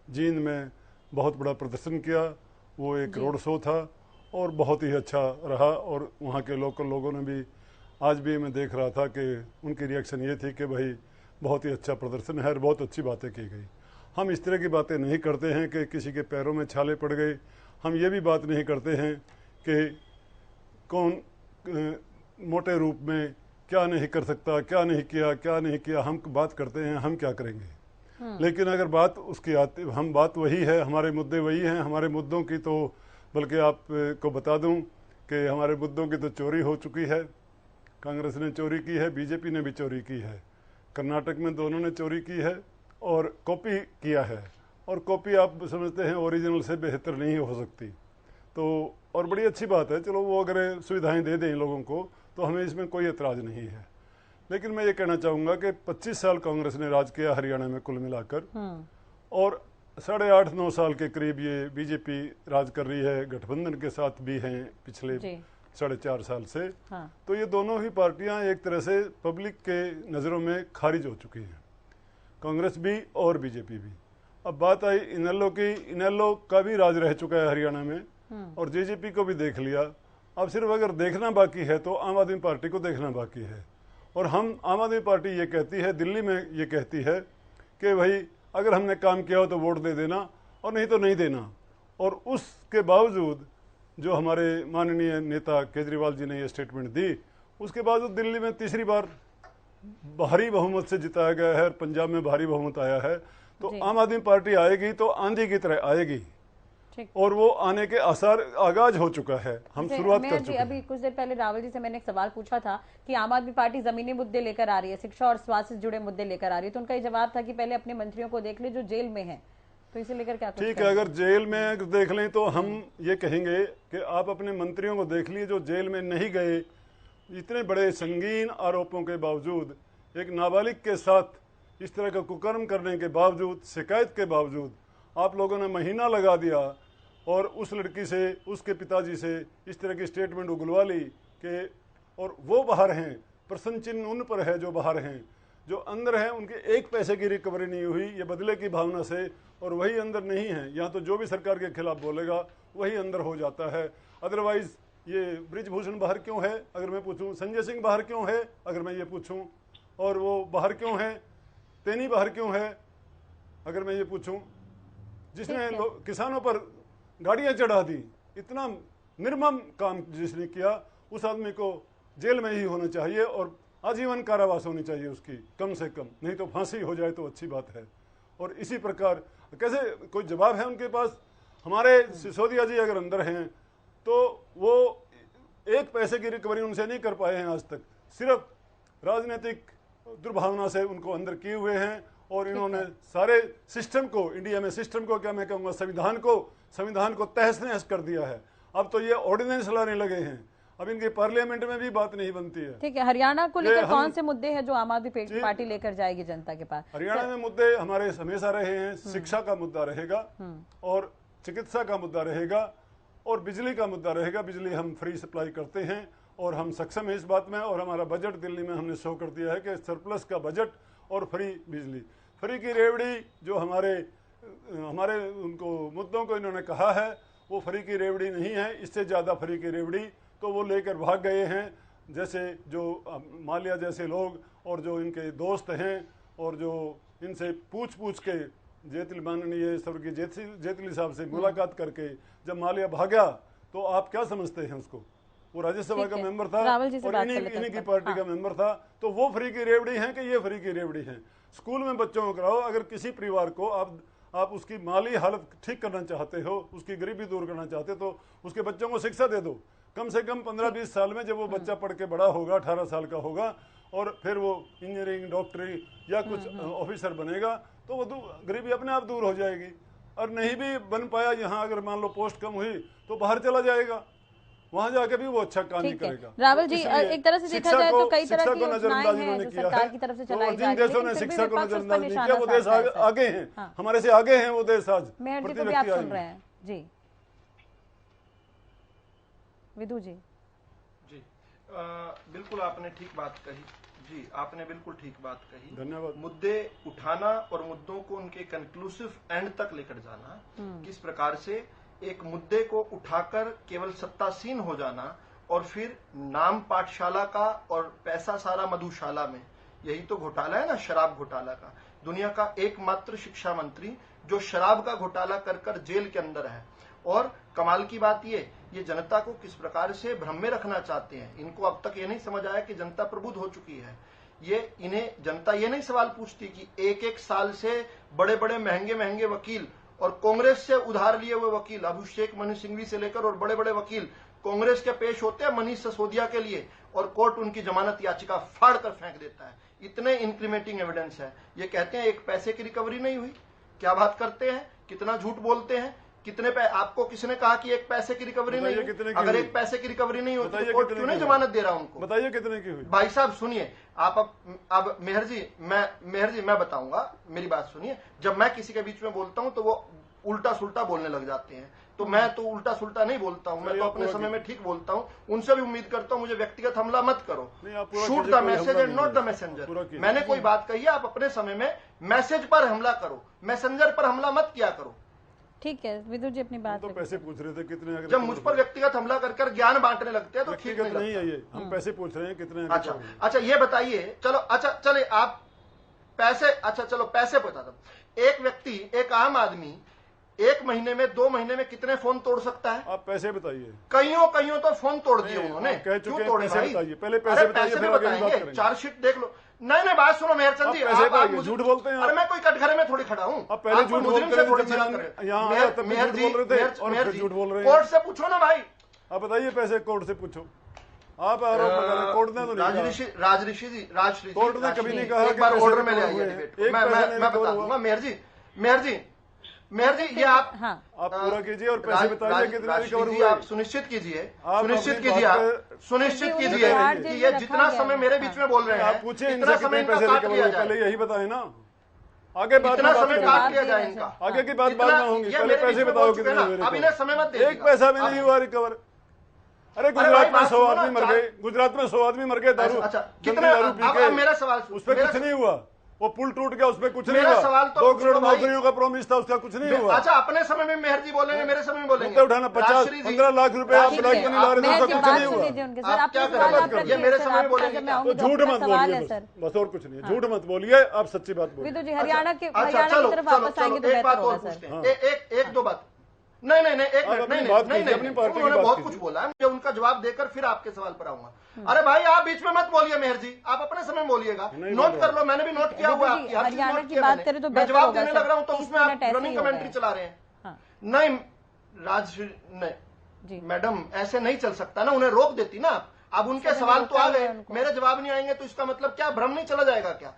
जींद में बहुत बड़ा प्रदर्शन किया, वो एक रोड शो था और बहुत ही अच्छा रहा। और वहाँ के लोकल लोगों ने भी, आज भी मैं देख रहा था कि उनकी रिएक्शन ये थी कि भाई बहुत ही अच्छा प्रदर्शन है और बहुत अच्छी बातें की गई। हम इस तरह की बातें नहीं करते हैं कि किसी के पैरों में छाले पड़ गए। हम ये भी बात नहीं करते हैं कि कौन मोटे रूप में क्या नहीं कर सकता, क्या नहीं किया, क्या नहीं किया। हम बात करते हैं हम क्या करेंगे। लेकिन अगर बात उसकी आती, हम बात वही है, हमारे मुद्दे वही हैं। हमारे मुद्दों की तो, बल्कि आपको बता दूं कि हमारे मुद्दों की तो चोरी हो चुकी है। कांग्रेस ने चोरी की है, बीजेपी ने भी चोरी की है, कर्नाटक में दोनों ने चोरी की है और कॉपी किया है। और कॉपी आप समझते हैं ओरिजिनल से बेहतर नहीं हो सकती। तो और बड़ी अच्छी बात है, चलो वो अगर सुविधाएं दे दें लोगों को तो हमें इसमें कोई एतराज़ नहीं है। लेकिन मैं ये कहना चाहूँगा कि 25 साल कांग्रेस ने राज किया हरियाणा में कुल मिलाकर, और 8.5-9 साल के करीब ये बीजेपी राज कर रही है, गठबंधन के साथ भी हैं पिछले 4.5 साल से। तो ये दोनों ही पार्टियां एक तरह से पब्लिक के नज़रों में खारिज हो चुकी हैं, कांग्रेस भी और बीजेपी भी। अब बात आई इनेलो की। इनेलो का भी राज रह चुका है हरियाणा में और जेजेपी को भी देख लिया। अब सिर्फ अगर देखना बाकी है तो आम आदमी पार्टी को देखना बाकी है। और हम, आम आदमी पार्टी ये कहती है, दिल्ली में ये कहती है कि भाई अगर हमने काम किया हो तो वोट दे देना और नहीं तो नहीं देना। और उसके बावजूद जो हमारे माननीय नेता केजरीवाल जी ने ये स्टेटमेंट दी, उसके बावजूद दिल्ली में तीसरी बार भारी बहुमत से जिताया गया है और पंजाब में भारी बहुमत आया है। तो आम आदमी पार्टी आएगी तो आंधी की तरह आएगी और वो आने के आसार आगाज हो चुका है। हम शुरुआत कर चुके हैं। अभी कुछ देर पहले रावल जी से मैंने एक सवाल पूछा था कि आम आदमी पार्टी जमीनी मुद्दे लेकर आ रही है, शिक्षा और स्वास्थ्य से जुड़े मुद्दे लेकर आ रही है, तो उनका ये जवाब था कि पहले अपने मंत्रियों को देख ले जो जेल में है। तो इसे लेकर क्या ठीक है, अगर जेल में देख लें तो हम ये कहेंगे कि आप अपने मंत्रियों को देख लीजिए जो जेल में नहीं गए। इतने बड़े संगीन आरोपों के बावजूद, एक नाबालिग के साथ इस तरह का कुकर्म करने के बावजूद, शिकायत के बावजूद आप लोगों ने महीना लगा दिया और उस लड़की से, उसके पिताजी से इस तरह की स्टेटमेंट उगलवा ली कि, और वो बाहर हैं, प्रश्न चिन्ह उन पर है जो बाहर हैं, जो अंदर हैं उनके एक पैसे की रिकवरी नहीं हुई, ये बदले की भावना से, और वही अंदर नहीं है। यहाँ तो जो भी सरकार के खिलाफ बोलेगा वही अंदर हो जाता है। अदरवाइज ये ब्रिजभूषण बाहर क्यों है अगर मैं पूछूं, संजय सिंह बाहर क्यों है अगर मैं ये पूछूं, और वो बाहर क्यों है, तेनी बाहर क्यों है अगर मैं ये पूछूं, जिसने किसानों पर गाड़ियां चढ़ा दी, इतना निर्मम काम जिसने किया, उस आदमी को जेल में ही होना चाहिए और आजीवन कारावास होनी चाहिए उसकी, कम से कम, नहीं तो फांसी हो जाए तो अच्छी बात है। और इसी प्रकार कैसे कोई जवाब है उनके पास? हमारे सिसोदिया जी अगर अंदर हैं तो वो एक पैसे की रिकवरी उनसे नहीं कर पाए हैं आज तक, सिर्फ राजनीतिक दुर्भावना से उनको अंदर किए हुए हैं। और इन्होंने सारे सिस्टम को, इंडिया में सिस्टम को, क्या मैं कहूँगा, संविधान को तहस नहस कर दिया है। अब तो ये ऑर्डिनेंस लाने लगे हैं, अब इनके पार्लियामेंट में भी बात नहीं बनती है। ठीक है, हरियाणा को लेकर कौन से मुद्दे हैं जो आम आदमी पार्टी लेकर जाएगी जनता के पास? हरियाणा में मुद्दे हमारे हमेशा रहे हैं, शिक्षा का मुद्दा रहेगा और चिकित्सा का मुद्दा रहेगा और बिजली का मुद्दा रहेगा। बिजली हम फ्री सप्लाई करते हैं और हम सक्षम हैं इस बात में, और हमारा बजट दिल्ली में हमने शो कर दिया है कि सरप्लस का बजट और फ्री बिजली, फ्री की रेवड़ी जो हमारे उनको मुद्दों को इन्होंने कहा है वो फ्री की रेवड़ी नहीं है, इससे ज़्यादा फ्री की रेवड़ी तो वो लेकर भाग गए हैं। जैसे जो माल्या जैसे लोग और जो इनके दोस्त हैं और जो इनसे पूछ के माननीय स्वर्गीय जेटली साहब से मुलाकात करके जब माल्या भागा तो आप क्या समझते हैं उसको? वो राज्यसभा का मेंबर था और इन्हीं की पार्टी का मेंबर था, तो वो फ्री की रेवड़ी है कि ये फ्री की रेवड़ी है? स्कूल में बच्चों को कराओ, अगर किसी परिवार को आप उसकी माली हालत ठीक करना चाहते हो, उसकी गरीबी दूर करना चाहते हो, तो उसके बच्चों को शिक्षा दे दो। कम से कम 15-20 साल में जब वो बच्चा पढ़ के बड़ा होगा, 18 साल का होगा, और फिर वो इंजीनियरिंग, डॉक्टरी या कुछ ऑफिसर बनेगा तो वो गरीबी अपने आप दूर हो जाएगी। और नहीं भी बन पाया यहाँ, अगर मान लो पोस्ट कम हुई तो बाहर चला जाएगा, वहां जाके भी वो अच्छा काम नहीं करेगा। रावल जी, एक तरह से देखा जाए तो कई तरह की योजनाएं हैं जो सरकार की तरफ से चलाई जा रही है, देशों ने शिक्षा को नजरअंदाज नहीं किया वो देश आगे हैं, हमारे से आगे हैं वो देश आज। मेहर जी को भी आप सुन रहे हैं जी, विदु जी। जी बिल्कुल आपने ठीक बात कही जी, आपने बिल्कुल ठीक बात कही। धन्यवाद। मुद्दे उठाना और मुद्दों को उनके कंक्लूसिव एंड तक लेकर जाना, किस प्रकार से एक मुद्दे को उठाकर केवल सत्तासीन हो जाना और फिर नाम पाठशाला का और पैसा सारा मधुशाला में, यही तो घोटाला है ना, शराब घोटाला का। दुनिया का एकमात्र शिक्षा मंत्री जो शराब का घोटाला कर कर जेल के अंदर है। और कमाल की बात ये जनता को किस प्रकार से भ्रम में रखना चाहते हैं। इनको अब तक ये नहीं समझ आया कि जनता प्रबुद्ध हो चुकी है। इन्हें जनता ये नहीं सवाल पूछती कि एक एक साल से बड़े बड़े महंगे महंगे वकील और कांग्रेस से उधार लिए हुए वकील, अभिषेक मनु सिंघवी से लेकर और बड़े बड़े वकील कांग्रेस के पेश होते हैं मनीष सिसोदिया के लिए, और कोर्ट उनकी जमानत याचिका फाड़ कर फेंक देता है। इतने इंक्रीमेंटिंग एविडेंस है। ये कहते हैं एक पैसे की रिकवरी नहीं हुई। क्या बात करते हैं, कितना झूठ बोलते हैं। कितने आपको किसने कहा कि एक पैसे की रिकवरी नहीं हुई? अगर एक पैसे की रिकवरी नहीं होती तो कोर्ट क्यों नहीं जमानत दे रहा उनको? बताइए कितने की हुई? भाई साहब सुनिए, आप अब मेहर जी मैं बताऊंगा, मेरी बात सुनिए। जब मैं किसी के बीच में बोलता हूं तो वो उल्टा सुल्टा बोलने लग जाते हैं, तो मैं तो उल्टा सुल्टा नहीं बोलता हूं, मैं तो अपने समय में ठीक बोलता हूं। उनसे भी उम्मीद करता हूं मुझे व्यक्तिगत हमला मत करो। Shoot the message and not the messenger. मैंने कोई बात कही है, आप अपने समय में मैसेज पर हमला करो, मैसेंजर पर हमला मत किया करो। ठीक है विदु जी, अपनी बात तो पैसे पूछ रहे थे कितने? जब मुझ पर व्यक्तिगत हमला कर ज्ञान बांटने लगते हैं तो ठीक नहीं है ये। हम पैसे पूछ रहे हैं कितने? अच्छा ये बताइए, चलो अच्छा चले आप पैसे, अच्छा चलो पैसे बता दो। एक व्यक्ति, एक आम आदमी एक महीने में 2 महीने में कितने फोन तोड़ सकता है? आप पैसे बताइए। कईयों तो फोन तोड़ दिए उन्होंने। क्यों तोड़े भाई? पहले पैसे बताइए, चार्जशीट देख लो। नहीं बात सुनो मेहरचंद जी, आप झूठ बोलते हैं। अरे मैं कोई कटघरे में थोड़ी खड़ा हूँ। आप पहले झूठ बोल रहे थे, कोर्ट से पूछो ना भाई। आप बताइए पैसे कोर्ट से पूछो। आप आरोप लगा रहे, कोर्ट ने तो नहीं कहा। राजऋषि जी कोर्ट ने कभी नहीं कहा। एक बार ऑर्डर में ले आइए, मैं बता दूंगा। मेहर जी ये आप पूरा कीजिए और पैसे बताइए कितने रिकवर हुए। आप सुनिश्चित कीजिए कि ये जितना समय मेरे बीच में बोल रहे हैं, आप पूछिए इतना समय पैसे रिकवर हुए, पहले यही बताए ना। आगे बात इतना समय काट लिया जाए इनका। आगे की बात बाद में होंगी, पहले पैसे बताओ कितने हुए। अब इन्हें समय मत दे। एक पैसा भी नहीं हुआ रिकवर। अरे गुजरात में 100 आदमी मर गए, गुजरात में 100 आदमी मर गए दारू, कितने दारू पी के। मेरा सवाल उस पर कुछ नहीं हुआ। वो पुल टूट गया, उसपे कुछ नहीं हुआ। 2 करोड़ नौकरियों का प्रॉमिस था, उसका कुछ नहीं हुआ। अच्छा अपने समय में मेहर जी बोलेंगे, मेरे समय में बोलेंगे। उठाना 50-15 लाख रुपए आप ब्लैक मनी ला रहे थे, उसका कुछ नहीं हुआ। आप क्या करें? ये मेरे समय में बोलेंगे। तो झूठ मत बोलिए, बस और कुछ नहीं है। झूठ मत बोलिए, आप सच्ची बात बोलिए। विदु जी हरियाणा की तरफ वापस आएंगे तो एक बात और पूछते हैं, एक दो बात। नहीं उन्होंने बहुत कुछ बोला है, मुझे उनका जवाब देकर फिर आपके सवाल पर आऊंगा। अरे भाई आप बीच में मत बोलिए मेहर जी, आप अपने समय बोलिएगा। नोट कर लो, मैंने भी नोट किया हुआ है। हरियाणा की बात करें तो मैं जवाब देने लग रहा हूँ तो उसमें आप रनिंग कमेंट्री चला रहे हैं। नहीं नहीं मैडम ऐसे नहीं चल सकता ना, उन्हें रोक देती ना आप। अब उनके सवाल तो आ गए, मेरे जवाब नहीं आएंगे तो इसका मतलब क्या भ्रम नहीं चला जाएगा क्या?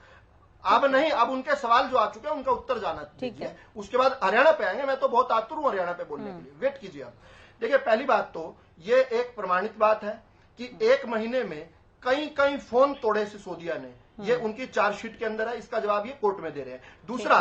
अब नहीं, अब उनके सवाल जो आ चुके हैं उनका उत्तर जाना चाहिए। उसके बाद हरियाणा पे आएंगे। मैं तो बहुत आतुर हूं हरियाणा पे बोलने के लिए, वेट कीजिए आप। देखिए पहली बात तो ये एक प्रमाणित बात है कि 1 महीने में कई फोन तोड़े सिसोदिया ने। ये उनकी चार्जशीट के अंदर है, इसका जवाब ये कोर्ट में दे रहे हैं। दूसरा,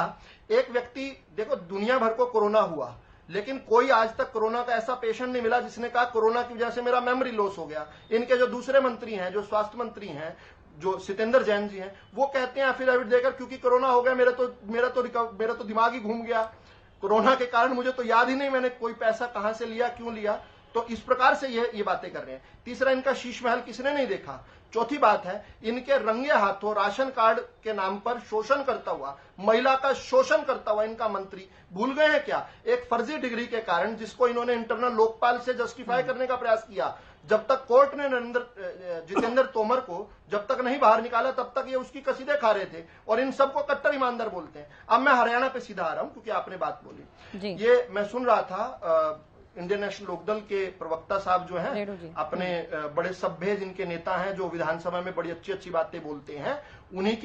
एक व्यक्ति, देखो दुनिया भर को कोरोना हुआ, लेकिन कोई आज तक कोरोना का ऐसा पेशेंट नहीं मिला जिसने कहा कोरोना की वजह से मेरा मेमोरी लॉस हो गया। इनके जो दूसरे मंत्री हैं, जो स्वास्थ्य मंत्री हैं, जो सितेंद्र जैन जी हैं, वो कहते हैं एफिडेविट देकर क्योंकि कोरोना हो गया, मेरा तो दिमाग ही घूम गया, कोरोना के कारण मुझे तो याद ही नहीं मैंने कोई पैसा कहां से लिया, क्यों लिया। तो इस प्रकार से ये बातें कर रहे हैं। तीसरा, इनका शीश महल किसने नहीं देखा। चौथी बात है, इनके रंगे हाथों राशन कार्ड के नाम पर शोषण करता हुआ, महिला का शोषण करता हुआ इनका मंत्री भूल गए हैं क्या? एक फर्जी डिग्री के कारण जिसको इन्होंने इंटरनल लोकपाल से जस्टिफाई करने का प्रयास किया, जब तक कोर्ट ने जितेंद्र तोमर को जब तक नहीं बाहर निकाला तब तक ये उसकी कसीदे खा रहे थे, और इन सबको कट्टर ईमानदार बोलते हैं। अब मैं हरियाणा पे सीधा आ रहा हूं क्योंकि आपने बात बोली। ये मैं सुन रहा था इंडियन नेशनल लोकदल के प्रवक्ता साहब जो हैं, अपने बड़े सभ्य जिनके नेता हैं, जो विधानसभा में बड़ी अच्छी अच्छी बातें बोलते हैं, उन्हीं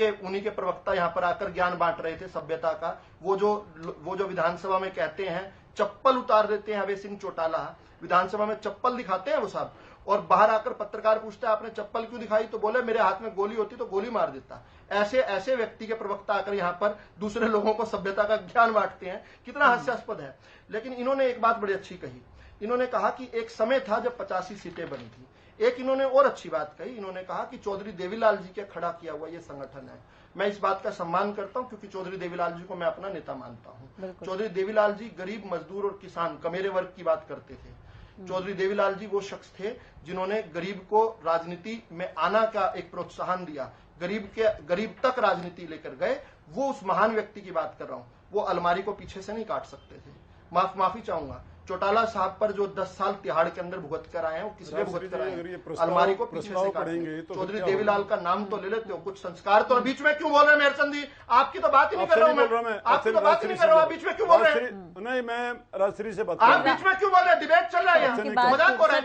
के प्रवक्ता यहाँ पर आकर ज्ञान बांट रहे थे सभ्यता का। वो जो विधानसभा में कहते हैं, चप्पल उतार देते हैं अभय सिंह चौटाला, विधानसभा में चप्पल दिखाते हैं वो साहब, और बाहर आकर पत्रकार पूछता है आपने चप्पल क्यों दिखाई, तो बोले मेरे हाथ में गोली होती तो गोली मार देता। ऐसे व्यक्ति के प्रवक्ता आकर यहाँ पर दूसरे लोगों को सभ्यता का ज्ञान बांटते हैं, कितना हास्यास्पद है। लेकिन इन्होंने एक बात बड़ी अच्छी कही, इन्होंने कहा कि एक समय था जब 85 सीटें बनी थी। एक इन्होंने और अच्छी बात कही, इन्होंने कहा कि चौधरी देवीलाल जी के खड़ा किया हुआ ये संगठन है। मैं इस बात का सम्मान करता हूं, क्योंकि चौधरी देवीलाल जी को मैं अपना नेता मानता हूं। चौधरी देवीलाल जी गरीब, मजदूर और किसान, कमेरे वर्ग की बात करते थे। चौधरी देवीलाल जी वो शख्स थे जिन्होंने गरीब को राजनीति में आना का एक प्रोत्साहन दिया, गरीब तक राजनीति लेकर गए। वो उस महान व्यक्ति की बात कर रहा हूं। वो अलमारी को पीछे से नहीं काट सकते थे। माफी चाहूंगा, चौटाला साहब पर जो 10 साल तिहाड़ के अंदर भुगत कर आए हैं, वो किसलिए भुगत कर आए हैं? अलमारी को पीछे से काटेंगे। चौधरी देवीलाल का नाम तो ले लेते हो, कुछ संस्कार तो। बीच में क्यों बोल रहे हैं मेहरचंद जी? आपकी तो बात ही नहीं कर रहा हूं मैं, आपकी तो बात ही नहीं कर रहा हूं, बीच में क्यों बोल रहे हैं? नहीं, मैं राजश्री से बात, आप बीच में क्यों बोल रहे हैं? डिबेट चल रहा है, मजाक हो रहा है,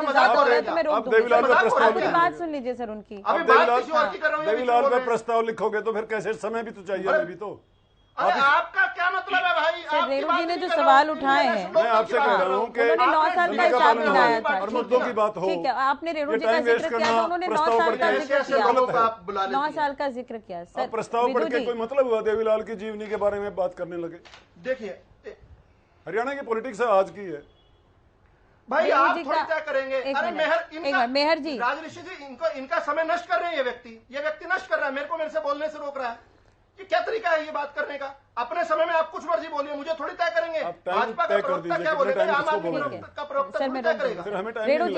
मजाक हो रहा है। आप देवीलाल का प्रस्ताव, बात सुन लीजिए सर उनकी। अभी बात किसी और की कर रहा हूं। देवीलाल का प्रस्ताव लिखोगे तो फिर कैसे, समय भी तो चाहिए अभी तो। अरे आपका क्या मतलब है भाई? रेणु जी ने जो सवाल उठाए हैं, मैं आपसे कह रहा हूँ कि 9 साल का हिसाब बनाया था, और मुद्दों की बात हो। ठीक है, आपने रेणु जी का जिक्र किया था, उन्होंने 9 साल का जिक्र किया, 9 साल का जिक्र किया। सर प्रस्ताव पढ़ के कोई मतलब हुआ? देवीलाल की जीवनी के बारे में बात करने लगे। देखिए, हरियाणा की पॉलिटिक्स आज की है भाई, आप थोड़ी तय करेंगे। अरे मेहर जी, राजऋषि जी, इनका समय नष्ट कर रहे हैं। ये व्यक्ति नष्ट कर रहा है, मेरे से बोलने से रोक रहा है। ये क्या तरीका है ये बात करने का? अपने समय में आप कुछ मर्जी बोलिए, मुझे थोड़ी तय करेंगे। भाजपा का प्रवक्ता क्या बोलेगा, आम आदमी का प्रवक्ता तय करेगा। रेणु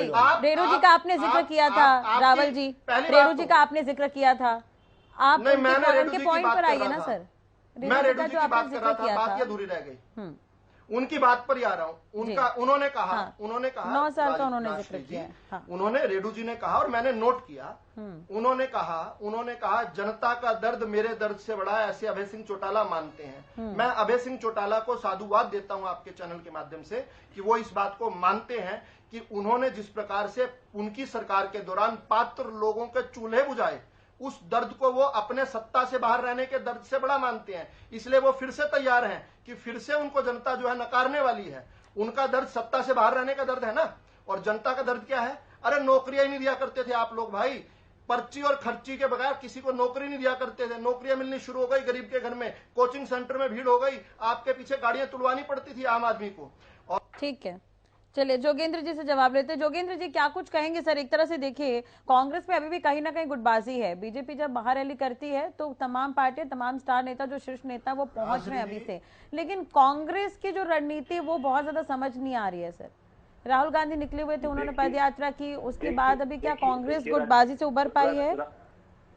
जी का आपने जिक्र किया था, रावल जी, रेणु जी का आपने जिक्र किया था। आप उनके पॉइंट पर आइए ना सर। मैं रेणु जी की बात कर रहा था, बात अधूरी रह गई। उनकी बात पर ही आ रहा हूं। उन्होंने कहा 9 साल का उन्होंने जिक्र किया। उन्होंने, रेणु जी ने कहा, और मैंने नोट किया, उन्होंने कहा जनता का दर्द मेरे दर्द से बड़ा है, ऐसे अभय सिंह चौटाला मानते हैं। मैं अभय सिंह चौटाला को साधुवाद देता हूं आपके चैनल के माध्यम से कि वो इस बात को मानते हैं कि उन्होंने जिस प्रकार से उनकी सरकार के दौरान पात्र लोगों के चूल्हे बुझाए, उस दर्द को वो अपने सत्ता से बाहर रहने के दर्द से बड़ा मानते हैं। इसलिए वो फिर से तैयार हैं कि फिर से उनको जनता जो है नकारने वाली है। उनका दर्द सत्ता से बाहर रहने का दर्द है ना, और जनता का दर्द क्या है? अरे नौकरियां ही नहीं दिया करते थे आप लोग भाई, पर्ची और खर्ची के बगैर किसी को नौकरी नहीं दिया करते थे। नौकरियां मिलनी शुरू हो गई गरीब के घर में, कोचिंग सेंटर में भीड़ हो गई, आपके पीछे गाड़ियां तुड़वानी पड़ती थी आम आदमी को। और ठीक है, चलिए जोगेंद्र जी से जवाब लेते हैं। जोगेंद्र जी क्या कुछ कहेंगे सर? एक तरह से देखिए, कांग्रेस में अभी भी कहीं ना कहीं गुटबाजी है। बीजेपी जब बाहर रैली करती है तो तमाम पार्टियां, तमाम स्टार नेता, जो शीर्ष नेता, वो पहुंच रहे हैं अभी से, लेकिन कांग्रेस की जो रणनीति वो बहुत ज्यादा समझ नहीं आ रही है सर। राहुल गांधी निकले हुए थे, उन्होंने पद यात्रा की, उसके बाद अभी क्या कांग्रेस गुटबाजी से उबर पाई है?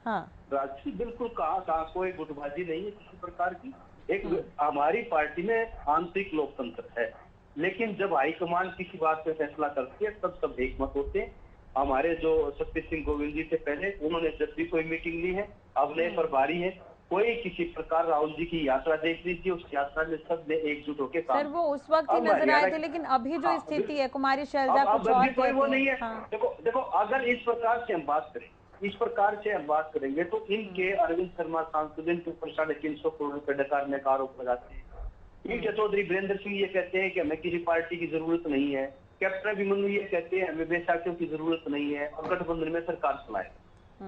हाँ राजश्री, बिल्कुल कहा कोई गुटबाजी नहीं है किसी प्रकार की। एक हमारी पार्टी में आंतरिक लोकतंत्र है, लेकिन जब हाईकमान किसी बात पे फैसला करती है तब सब एक मत होते हैं। हमारे जो शक्ति सिंह गोविल जी थे पहले, उन्होंने जब भी कोई मीटिंग ली है, अब नए पर बारी है। कोई किसी प्रकार राहुल जी की यात्रा देख लीजिए, उस यात्रा में सब ने एकजुट होकर सर वो उस वक्त ही नजर आए थे, लेकिन अभी जो स्थिति है, कुमारी शैलजा कुछ और कोई वो नहीं है। देखो अगर इस प्रकार से हम बात करेंगे तो इनके अरविंद शर्मा सांसद इनके ऊपर 350 करोड़ रुपए डकारने का आरोप लगाते हैं। इनके चौधरी वीरेंद्र सिंह ये कहते हैं कि हमें किसी पार्टी की जरूरत नहीं है। कैप्टन अभिमन्यु ये कहते हैं हमें बैसाखियों की जरूरत नहीं है और गठबंधन में सरकार चलाए।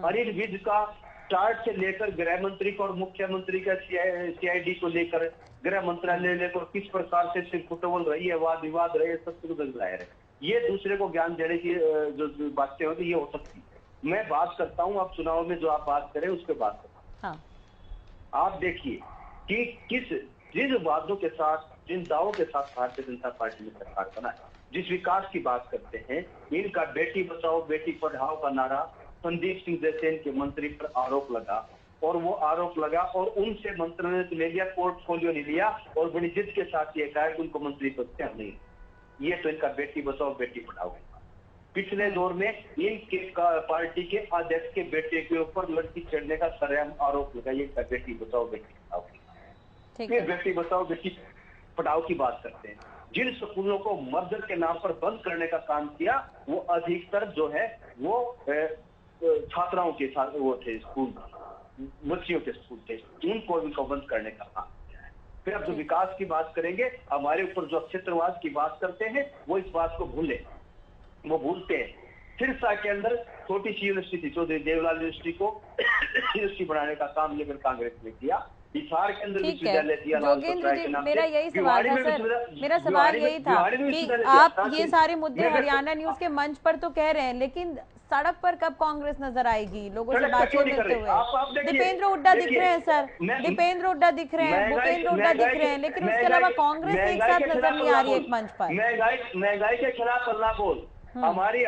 अनिल विज का स्टार्ट से लेकर गृह मंत्री को और मुख्यमंत्री का CID को लेकर गृह मंत्रालय लेकर किस प्रकार से सिर्फ फुटबॉल रही है, वाद विवाद रहे, सब कुछ जाहिर है। ये दूसरे को ज्ञान देने की जो बातें होती ये हो सकती है। मैं बात करता हूँ, आप चुनाव में जो आप बात करें उसके बात करता हूँ। आप देखिए कि जिन वादों के साथ, जिन दावों के साथ भारतीय जनता पार्टी ने सरकार बनाई, जिस विकास की बात करते हैं, इनका बेटी बचाओ बेटी पढ़ाओ का नारा संदीप सिंह जैसे इनके मंत्री पर आरोप लगा, और वो आरोप लगा और उनसे मंत्री ने ले लिया, पोर्टफोलियो नहीं लिया और बड़ी जिद के साथ ये कहा कि उनको मंत्री पद से नहीं। ये तो इनका बेटी बचाओ बेटी पढ़ाओ। पिछले दौर में इनके पार्टी के अध्यक्ष के बेटे के ऊपर लड़की चढ़ने का सरेआम आरोप लगा, ये बेटी बचाओ बेटी पढ़ाओ। फिर बेटी बचाओ बेटी पढ़ाओ की बात करते हैं। जिन स्कूलों को मर्दर के नाम पर बंद करने का काम किया, वो अधिकतर जो है वो छात्राओं के साथ वो थे, स्कूल बच्चियों के स्कूल थे, उनको बंद करने का काम किया है। फिर अब जो विकास की बात करेंगे, हमारे ऊपर जो क्षेत्रवाद की बात करते हैं, वो इस बात को भूलते हैं। सिरसा के अंदर छोटी सी यूनिवर्सिटी थी, चौधरी देवलाल यूनिवर्सिटी को यूनिवर्सिटी बनाने का काम लेकर कांग्रेस ने किया। हिसार के अंदर विश्वविद्यालय दिया। जोगेंद्र जी, मेरा यही सवाल था सर, मेरा सवाल यही था कि आप ये सारे मुद्दे हरियाणा न्यूज के मंच पर तो कह रहे हैं, लेकिन सड़क पर कब कांग्रेस नजर आएगी लोगों से बातचीत करते हुए? दीपेंद्र हुड्डा दिख रहे हैं सर, दीपेंद्र हुड्डा दिख रहे हैं, भूपेंद्र हुड्डा दिख रहे हैं, लेकिन उसके अलावा कांग्रेस एक साथ नजर नहीं आ रही है एक मंच पर। महंगाई के खिलाफ अल्लाह बोल, हमारी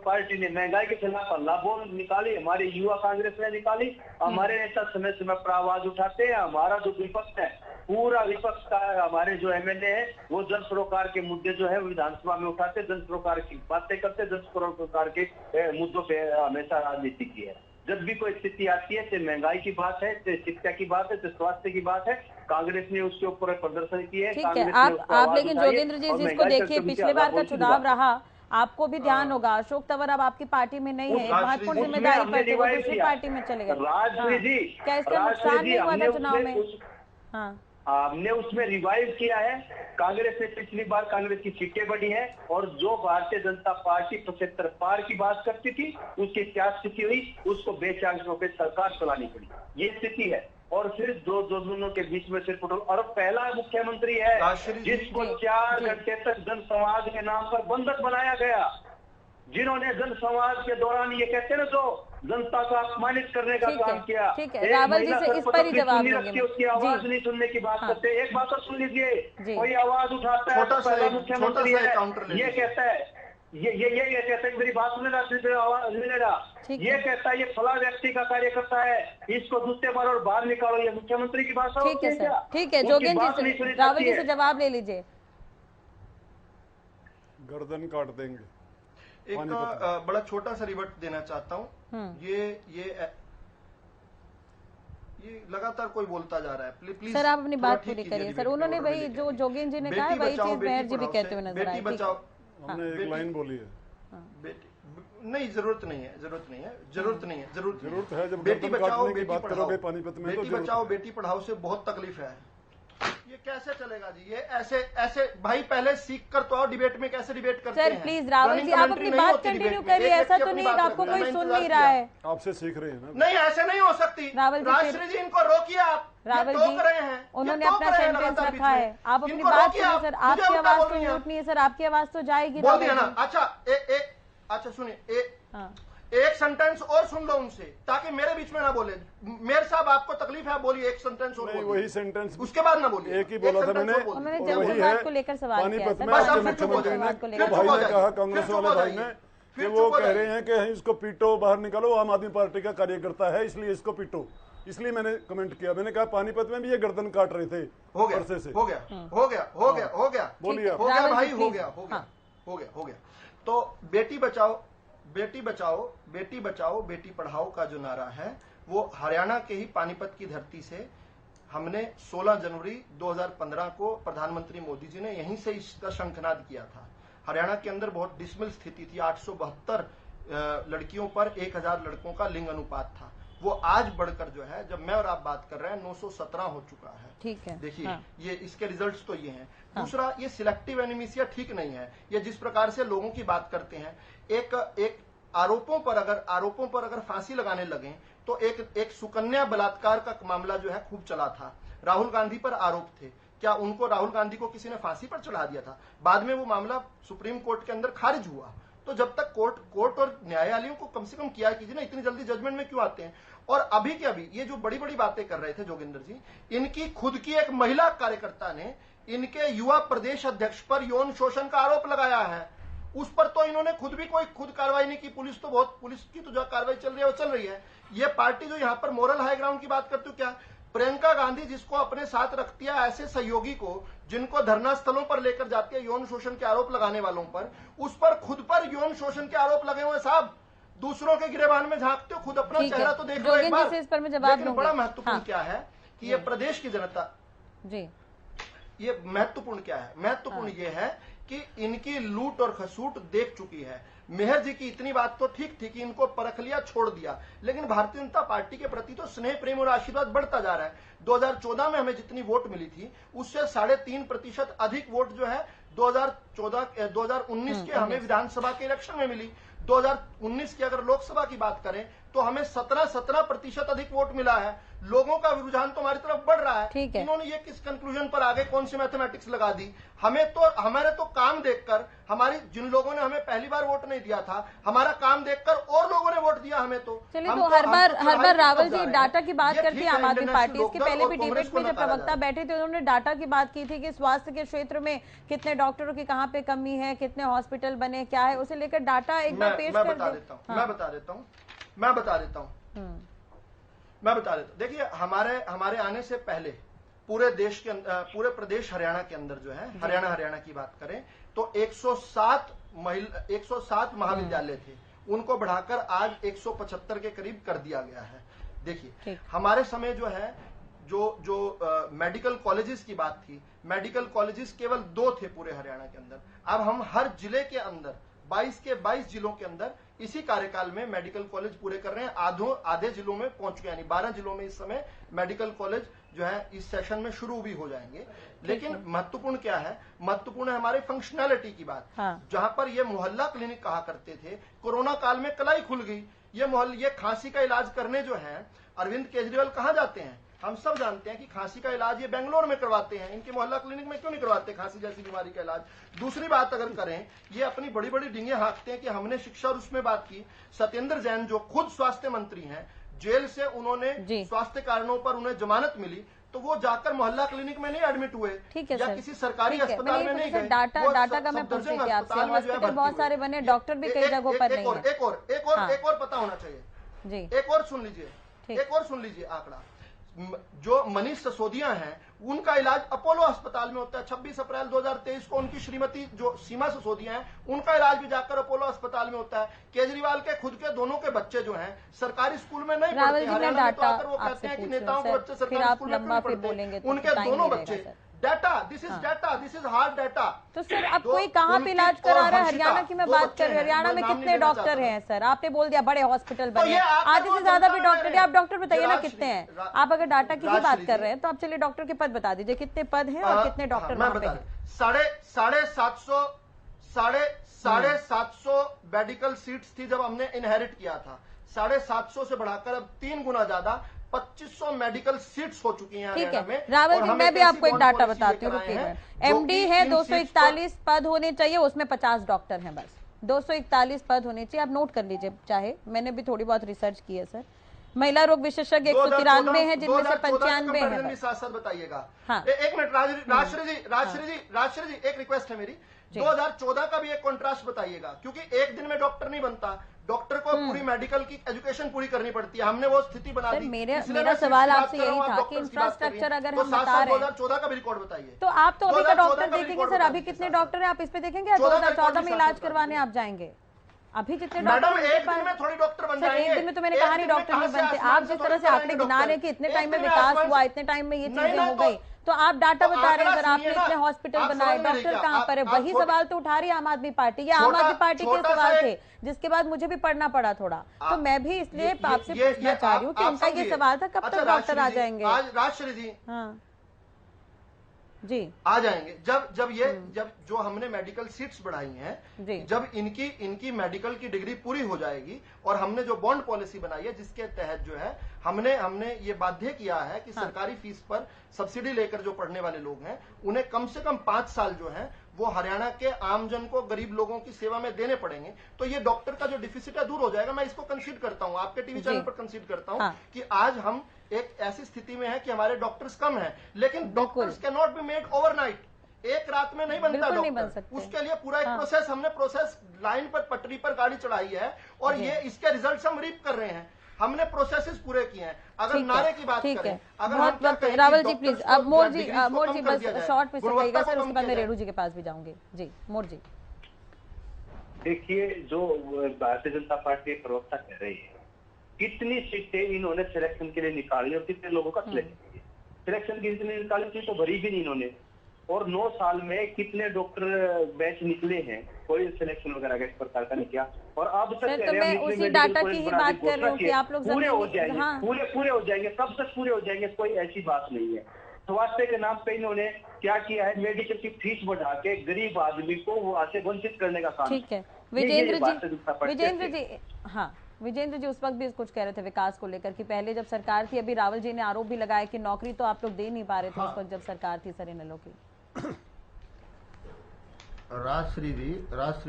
पार्टी ने महंगाई के खिलाफ अल्लाह बोल निकाली, हमारी युवा कांग्रेस ने निकाली। हमारे नेता समय समय पर आवाज उठाते हैं। हमारा जो विपक्ष है, पूरा विपक्ष का हमारे जो एमएलए है, वो जन सरोकार के मुद्दे जो है विधानसभा में उठाते, जन सरोकार की बातें करते, जन सरोकार के मुद्दों पे हमेशा राजनीति की है। जब भी कोई स्थिति आती है, चाहे महंगाई की बात है, चाहे शिक्षा की बात है, चाहे स्वास्थ्य की बात है, कांग्रेस ने उसके ऊपर प्रदर्शन किए। ठीक है, आप लेकिन जोगेंद्र जी इस चीज को देखिए, पिछले बार का चुनाव रहा, आपको भी ध्यान होगा, अशोक तंवर अब आपकी पार्टी में नहीं है, एक महत्वपूर्ण जिम्मेदारी पर थे, वो दूसरी पार्टी में चले गए। क्या इसका नुकसान नहीं हुआ था चुनाव में? हाँ, हमने उसमें रिवाइव किया है। कांग्रेस ने पिछली बार कांग्रेस की सीटें बढ़ी है, और जो भारतीय जनता पार्टी 75 पार की बात करती थी, उसकी क्या स्थिति हुई, उसको बेचांसों पे सरकार चलानी पड़ी, ये स्थिति है। और फिर दोनों के बीच में सिर्फ और पहला मुख्यमंत्री है जिसको 4 घंटे तक जनसंवाद के नाम पर बंधक बनाया गया, जिन्होंने जनसंवाद के दौरान ये कहते हैं ना, जो जनता को अपमानित करने का काम किया। ठीक है, रावल जी से इस पर ही जवाब दूंगी। उसकी आवाज नहीं सुनने की बात करते। एक बात और सुन लीजिए, कोई आवाज उठाता है, पहला मुख्यमंत्री है, ये कहता है, ये कहता है, मेरी बात सुनेगा, ये कहता है ये फला व्यक्ति का कार्यकर्ता है, इसको दूसरे बार और बाहर निकालो, ये मुख्यमंत्री की भाषा। ठीक है सर, ठीक है, जोगेंद्र जी से, रावल जी से जवाब ले लीजिए। गर्दन काट देंगे। एक बड़ा छोटा सा रिवर्ट देना चाहता हूँ। ये लगातार कोई बोलता जा रहा है। प्लीज सर, आप अपनी बात पूरी करिए सर। उन्होंने वही जो जोगेंद्र जी ने कहा है, वही चीज मेहर जी भी कहते हुए नजर आए। बेटी बचाओ, हमने एक लाइन बोली है। नहीं, जरूरत नहीं है। जरूरत है। जब बेटी बचाओ बेटी पढ़ाओ, पानीपत में बेटी बचाओ बेटी पढ़ाओ से बहुत तकलीफ है। ये कैसे चलेगा जी? ये ऐसे भाई, पहले सीख कर तो आओ, डिबेट में कैसे डिबेट करते हैं? सर प्लीज रावल जी, आप अपनी बात कंटिन्यू करिए। ऐसा तो नहीं है आपको कोई सुन नहीं रहा है? आपसे सीख रहे हैं ना? नहीं, ऐसे नहीं हो सकती। राजश्री जी, इनको रोकिए आप। रावल जी, उन्होंने अपना सेंटेंस रखा है, आप अपनी बात सुनिए सर। आपकी आवाज तो म्यूट नहीं है सर, आपकी आवाज तो जाएगी। बोल दिया ना। अच्छा सुनिए, एक सेंटेंस और सुन लो उनसे, ताकि मेरे बीच में ना बोले। मेयर साहब, आपको तकलीफ है, बोलिए एक सेंटेंस और। वही सेंटेंस, उसके बाद ना बोलिए। एक ही बोला था मैंने। उन्होंने जम्मू को लेकर सवाल किया था। मुख्यमंत्री ने, भाई ने कहा, कांग्रेस वाले भाई ने, कि वो कह रहे हैं कि इसको पीटो, बाहर निकालो, आम आदमी पार्टी का कार्यकर्ता है, इसलिए इसको पीटो। इसलिए मैंने कमेंट किया, मैंने कहा पानीपत में भी ये गर्दन काट रहे थे। हो गया बोलिए, हो गया भाई, हो गया। तो बेटी बचाओ बेटी पढ़ाओ का जो नारा है, वो हरियाणा के ही पानीपत की धरती से हमने 16 जनवरी 2015 को प्रधानमंत्री मोदी जी ने यहीं से इसका शंखनाद किया था। हरियाणा के अंदर बहुत डिसमिल स्थिति थी, 872 लड़कियों पर 1000 लड़कों का लिंग अनुपात था। वो आज बढ़कर जो है, जब मैं और आप बात कर रहे हैं, 917 हो चुका है। ठीक है, देखिए ये इसके रिजल्ट्स तो ये हैं। दूसरा, ये सिलेक्टिव एनिमिसिया ठीक नहीं है। ये जिस प्रकार से लोगों की बात करते हैं, एक आरोपों पर अगर फांसी लगाने लगे, तो एक सुकन्या बलात्कार का मामला जो है खूब चला था। राहुल गांधी पर आरोप थे, क्या उनको, राहुल गांधी को किसी ने फांसी पर चढ़ा दिया था? बाद में वो मामला सुप्रीम कोर्ट के अंदर खारिज हुआ। तो जब तक कोर्ट और न्यायालयों को कम से कम किया कीजिए ना, इतनी जल्दी जजमेंट में क्यों आते हैं? और अभी के अभी ये जो बड़ी बड़ी बातें कर रहे थे जोगिंदर जी, इनकी खुद की एक महिला कार्यकर्ता ने इनके युवा प्रदेश अध्यक्ष पर यौन शोषण का आरोप लगाया है। उस पर तो इन्होंने खुद कार्रवाई नहीं की। पुलिस की तो जो कार्रवाई चल रही है वो चल रही है। ये पार्टी जो यहाँ पर मोरल हाई ग्राउंड की बात करती हूँ, क्या प्रियंका गांधी जिसको अपने साथ रखती है, ऐसे सहयोगी को जिनको धरना स्थलों पर लेकर जाती है यौन शोषण के आरोप लगाने वालों पर, उस पर खुद पर यौन शोषण के आरोप लगे हुए। साहब, दूसरों के गिरेबान में झांकते हो, खुद अपना चेहरा तो देख लो एक बार। इस पर मैं जवाब लेकिन बड़ा महत्वपूर्ण क्या है कि ये प्रदेश की जनता, जी ये महत्वपूर्ण क्या है? महत्वपूर्ण ये है कि इनकी लूट और खसूट देख चुकी है। मेहर जी की इतनी बात तो ठीक थी कि इनको परख लिया, छोड़ दिया, लेकिन भारतीय जनता पार्टी के प्रति तो स्नेह, प्रेम और आशीर्वाद बढ़ता जा रहा है। 2014 में हमें जितनी वोट मिली थी उससे 3.5% अधिक वोट जो है 2019 के हमें विधानसभा के इलेक्शन में मिली। 2019 की अगर लोकसभा की बात करें तो हमें 17% अधिक वोट मिला है। लोगों का रुझान तो हमारी तरफ बढ़ रहा है। इन्होंने ये किस कंक्लूजन पर आ गए, कौन सी मैथमेटिक्स लगा दी? हमारे तो काम देखकर, हमारी जिन लोगों ने हमें पहली बार वोट नहीं दिया था, हमारा काम देखकर और लोगों ने वोट दिया हमें। तो चलिए, तो हर बार रावल जी डाटा की बात करती है आम आदमी पार्टी। इसके पहले भी डिबेट में जब प्रवक्ता बैठे थे उन्होंने डाटा की बात की थी कि स्वास्थ्य के क्षेत्र में कितने डॉक्टरों की कहाँ पे कमी है, कितने हॉस्पिटल बने, क्या है, उसे लेकर डाटा एक बार पेश कर मैं बता देता हूँ। देखिए, हमारे आने से पहले पूरे देश के पूरे प्रदेश हरियाणा के अंदर जो है, हरियाणा की बात करें तो 107 महाविद्यालय थे, उनको बढ़ाकर आज 175 के करीब कर दिया गया है। देखिए, हमारे समय जो है जो मेडिकल कॉलेजेस की बात थी, मेडिकल कॉलेजेस केवल 2 थे पूरे हरियाणा के अंदर। अब हम हर जिले के अंदर 22 के 22 जिलों के अंदर इसी कार्यकाल में मेडिकल कॉलेज पूरे कर रहे हैं। आधे जिलों में पहुंच गए, यानी 12 जिलों में इस समय मेडिकल कॉलेज जो है इस सेशन में शुरू भी हो जाएंगे। लेकिन महत्वपूर्ण क्या है? महत्वपूर्ण है हमारे फंक्शनैलिटी की बात। जहां पर ये मोहल्ला क्लिनिक कहा करते थे, कोरोना काल में कलाई खुल गई। ये खांसी का इलाज करने जो है अरविंद केजरीवाल कहाँ जाते हैं? हम सब जानते हैं कि खांसी का इलाज ये बेंगलोर में करवाते हैं। इनके मोहल्ला क्लिनिक में क्यों नहीं करवाते खांसी जैसी बीमारी का इलाज? दूसरी बात अगर करें, ये अपनी बड़ी बड़ी डिंगे हाँकते हैं कि हमने शिक्षा और उसमें बात की। सत्येंद्र जैन जो खुद स्वास्थ्य मंत्री हैं, जेल से उन्होंने स्वास्थ्य कारणों पर उन्हें जमानत मिली तो वो जाकर मोहल्ला क्लिनिक में नहीं एडमिट हुए या किसी सरकारी अस्पताल में नहीं गए। डाटा का मैं पूछ रही थी आपसे, हॉस्पिटल बहुत सारे बने, डॉक्टर भी कई जगहों पर नहीं है। एक और पता होना चाहिए जी, एक और सुन लीजिए आंकड़ा। जो मनीष सिसोदिया हैं उनका इलाज अपोलो अस्पताल में होता है। 26 अप्रैल 2023 को उनकी श्रीमती जो सीमा सिसोदिया हैं उनका इलाज भी जाकर अपोलो अस्पताल में होता है। केजरीवाल के खुद के दोनों के बच्चे जो हैं सरकारी स्कूल में नहीं पढ़ते। हरियाणा में तो आकर वो कहते हैं कि नेताओं के बच्चे सरकारी स्कूल में क्यों पढ़ते? उनके दोनों बच्चे data, this is hard data. तो सर अब कोई कहाँ पे इलाज करा रहा है? हरियाणा की मैं बात कर रही हूँ, हरियाणा में कितने डॉक्टर हैं सर? आपने बोल दिया बड़े हॉस्पिटल बने, आधे से ज्यादा भी डॉक्टर है। आप डॉक्टर बताइए ना कितने हैं? आप अगर डाटा की ही बात कर रहे हैं तो आप चलिए डॉक्टर के पद बता दीजिए, कितने पद हैं और कितने डॉक्टर वहाँ पे हैं? 750 मेडिकल सीट्स थी जब हमने इनहेरिट किया था। 750 से बढ़ाकर अब 3 गुना ज्यादा 2500 मेडिकल सीट्स हो चुकी हैं। ठीक है रावल जी, मैं भी आपको एक डाटा बताती हूँ। एमडी है 241 पद होने चाहिए, उसमें 50 डॉक्टर हैं बस। 241 पद होने चाहिए, आप नोट कर लीजिए चाहे, मैंने भी थोड़ी बहुत रिसर्च की है सर। महिला रोग विशेषज्ञ 193 है जिनमें से 95 है। साथ बताइएगा। एक मिनट राजश्री जी एक रिक्वेस्ट है मेरी, 2014 का भी एक कॉन्ट्रास्ट बताइएगा, क्योंकि एक दिन में डॉक्टर नहीं बनता, डॉक्टर को पूरी मेडिकल की एजुकेशन पूरी करनी पड़ती है। हमने वो स्थिति बना दी। मेरा सवाल आपसे यही था कि इंफ्रास्ट्रक्चर अगर हम बता रहे हैं 2014 का भी रिकॉर्ड बताइए। तो आप तो अभी का डॉक्टर देखेंगे सर, अभी कितने डॉक्टर हैं आप इस पे देखेंगे? 2014 में इलाज करवाने आप जाएंगे? अभी जितने डॉक्टर एक दिन में थोड़ी डॉक्टर बन जाएंगे। एक दिन में तो मैंने कहा नहीं डॉक्टर नहीं बनते। आप जिस तरह से आंकड़े गिना रहे हैं कि इतने टाइम में विकास हुआ, इतने टाइम में ये चीजें हो गई, तो आप डाटा बता रहे हैं सर, आपने इतने हॉस्पिटल बनाए, डॉक्टर कहाँ पर है? वही सवाल तो उठा रही है आम आदमी पार्टी। ये आम आदमी पार्टी के सवाल थे जिसके बाद मुझे भी पढ़ना पड़ा थोड़ा, तो मैं भी इसलिए आपसे पूछना चाह रही हूँ कि उनका ये सवाल था कब तक डॉक्टर आ जाएंगे? राजश्री जी हाँ जी आ जाएंगे। जब जो हमने मेडिकल सीट्स बढ़ाई हैं, जब इनकी मेडिकल की डिग्री पूरी हो जाएगी और हमने जो बॉन्ड पॉलिसी बनाई है जिसके तहत जो है हमने ये बाध्य किया है कि सरकारी फीस पर सब्सिडी लेकर जो पढ़ने वाले लोग हैं उन्हें कम से कम 5 साल जो है वो हरियाणा के आमजन को, गरीब लोगों की सेवा में देने पड़ेंगे। तो ये डॉक्टर का जो डिफिसिट है दूर हो जाएगा। मैं इसको कंसीड करता हूं, आपके टीवी चैनल पर कंसीड करता हूं कि आज हम एक ऐसी स्थिति में है कि हमारे डॉक्टर्स कम हैं, लेकिन doctors can not be made overnight. एक रात में नहीं बनता डॉक्टर, उसके लिए पूरा एक प्रोसेस, हमने प्रोसेस लाइन पर, पटरी पर गाड़ी चढ़ाई है और ये इसके रिजल्ट हम रीप कर रहे हैं। हमने प्रोसेसेस पूरे किए हैं। अगर नारे की बात करें, अगर रावल जी प्लीज, अब मोर जी बस शॉर्ट में कहिएगा सर, उसके बाद मैं रेणु जी के पास भी जाऊंगी। जी मोर जी देखिए, जो भारतीय जनता पार्टी के प्रवक्ता कह रही है, कितनी सीटें इन्होंने सिलेक्शन के लिए निकाली और कितने लोगों का सिलेक्शन किया? सिलेक्शन की जितनी निकाली थी तो भरी भी नहीं इन्होंने। और 9 साल में कितने डॉक्टर बैच निकले हैं, कोई सिलेक्शन वगैरह का इस प्रकार का नहीं किया। और अब तक सर, तो मैं उसी डाटा की ही बात कर रही हूँ कि आप लोग पूरे हो जाएंगे, हाँ। पूरे हो जाएंगे, कब तक पूरे हो जाएंगे, कोई ऐसी बात नहीं है। स्वास्थ्य के नाम पे इन्होंने क्या किया है, मेडिकल की फीस बढ़ा के गरीब आदमी को वहां से वंचित करने का काम। ठीक है विजेंद्र जी, हाँ विजेंद्र जी उस वक्त भी कुछ कह रहे थे विकास को लेकर कि पहले जब सरकार थी, अभी रावल जी ने आरोप भी लगाया कि नौकरी तो आप लोग दे नहीं पा रहे थे उस वक्त जब सरकार थी सर इनेलो की। राजश्री